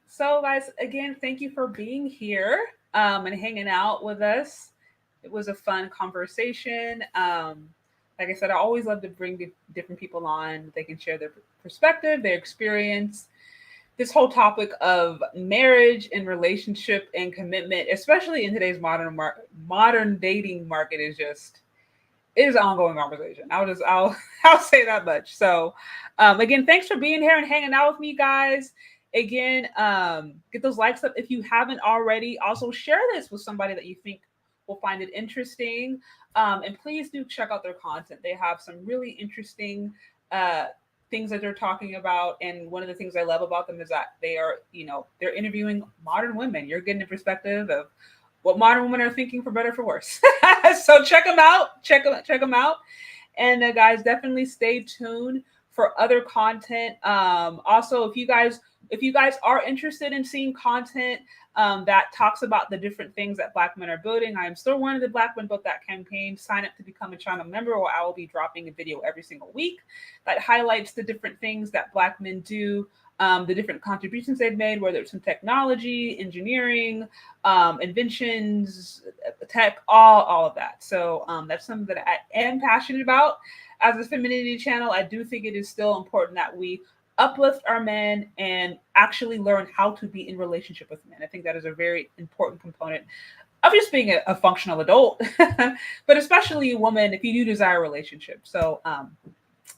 So guys, again, thank you for being here and hanging out with us. It was a fun conversation. Like I said, I always love to bring different people on. They can share their perspective, their experience. This whole topic of marriage and relationship and commitment, especially in today's modern dating market, is an ongoing conversation. I'll say that much. So again, thanks for being here and hanging out with me, guys. Again, get those likes up if you haven't already. Also share this with somebody that you think will find it interesting. And please do check out their content. They have some really interesting things that they're talking about. And one of the things I love about them is that they're interviewing modern women. You're getting a perspective of what modern women are thinking, for better or for worse. So check them out. Check them out. And guys, definitely stay tuned for other content. Also, if you guys are interested in seeing content that talks about the different things that Black men are building, I am still one of the Black Men Built That campaign. Sign up to become a channel member, or I will be dropping a video every single week that highlights the different things that Black men do, the different contributions they've made, whether it's in technology, engineering, inventions, tech, all of that. So that's something that I am passionate about. As a femininity channel, I do think it is still important that we uplift our men and actually learn how to be in relationship with men. I think that is a very important component of just being a functional adult, but especially a woman if you do desire a relationship. So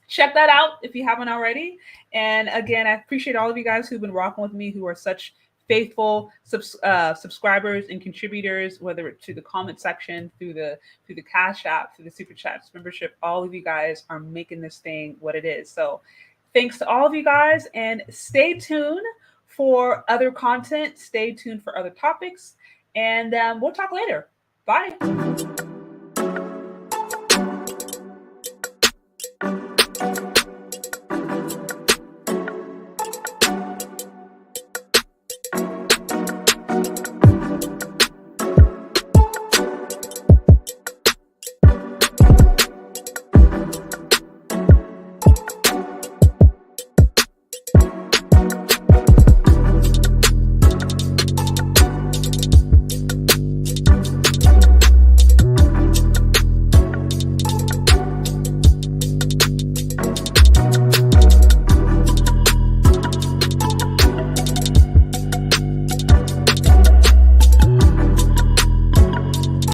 check that out if you haven't already. And again, I appreciate all of you guys who've been rocking with me, who are such faithful subscribers and contributors, whether it's to the comment section, through the Cash App, through the Super Chats membership. All of you guys are making this thing what it is. So thanks to all of you guys, and stay tuned for other content. Stay tuned for other topics, and we'll talk later. Bye.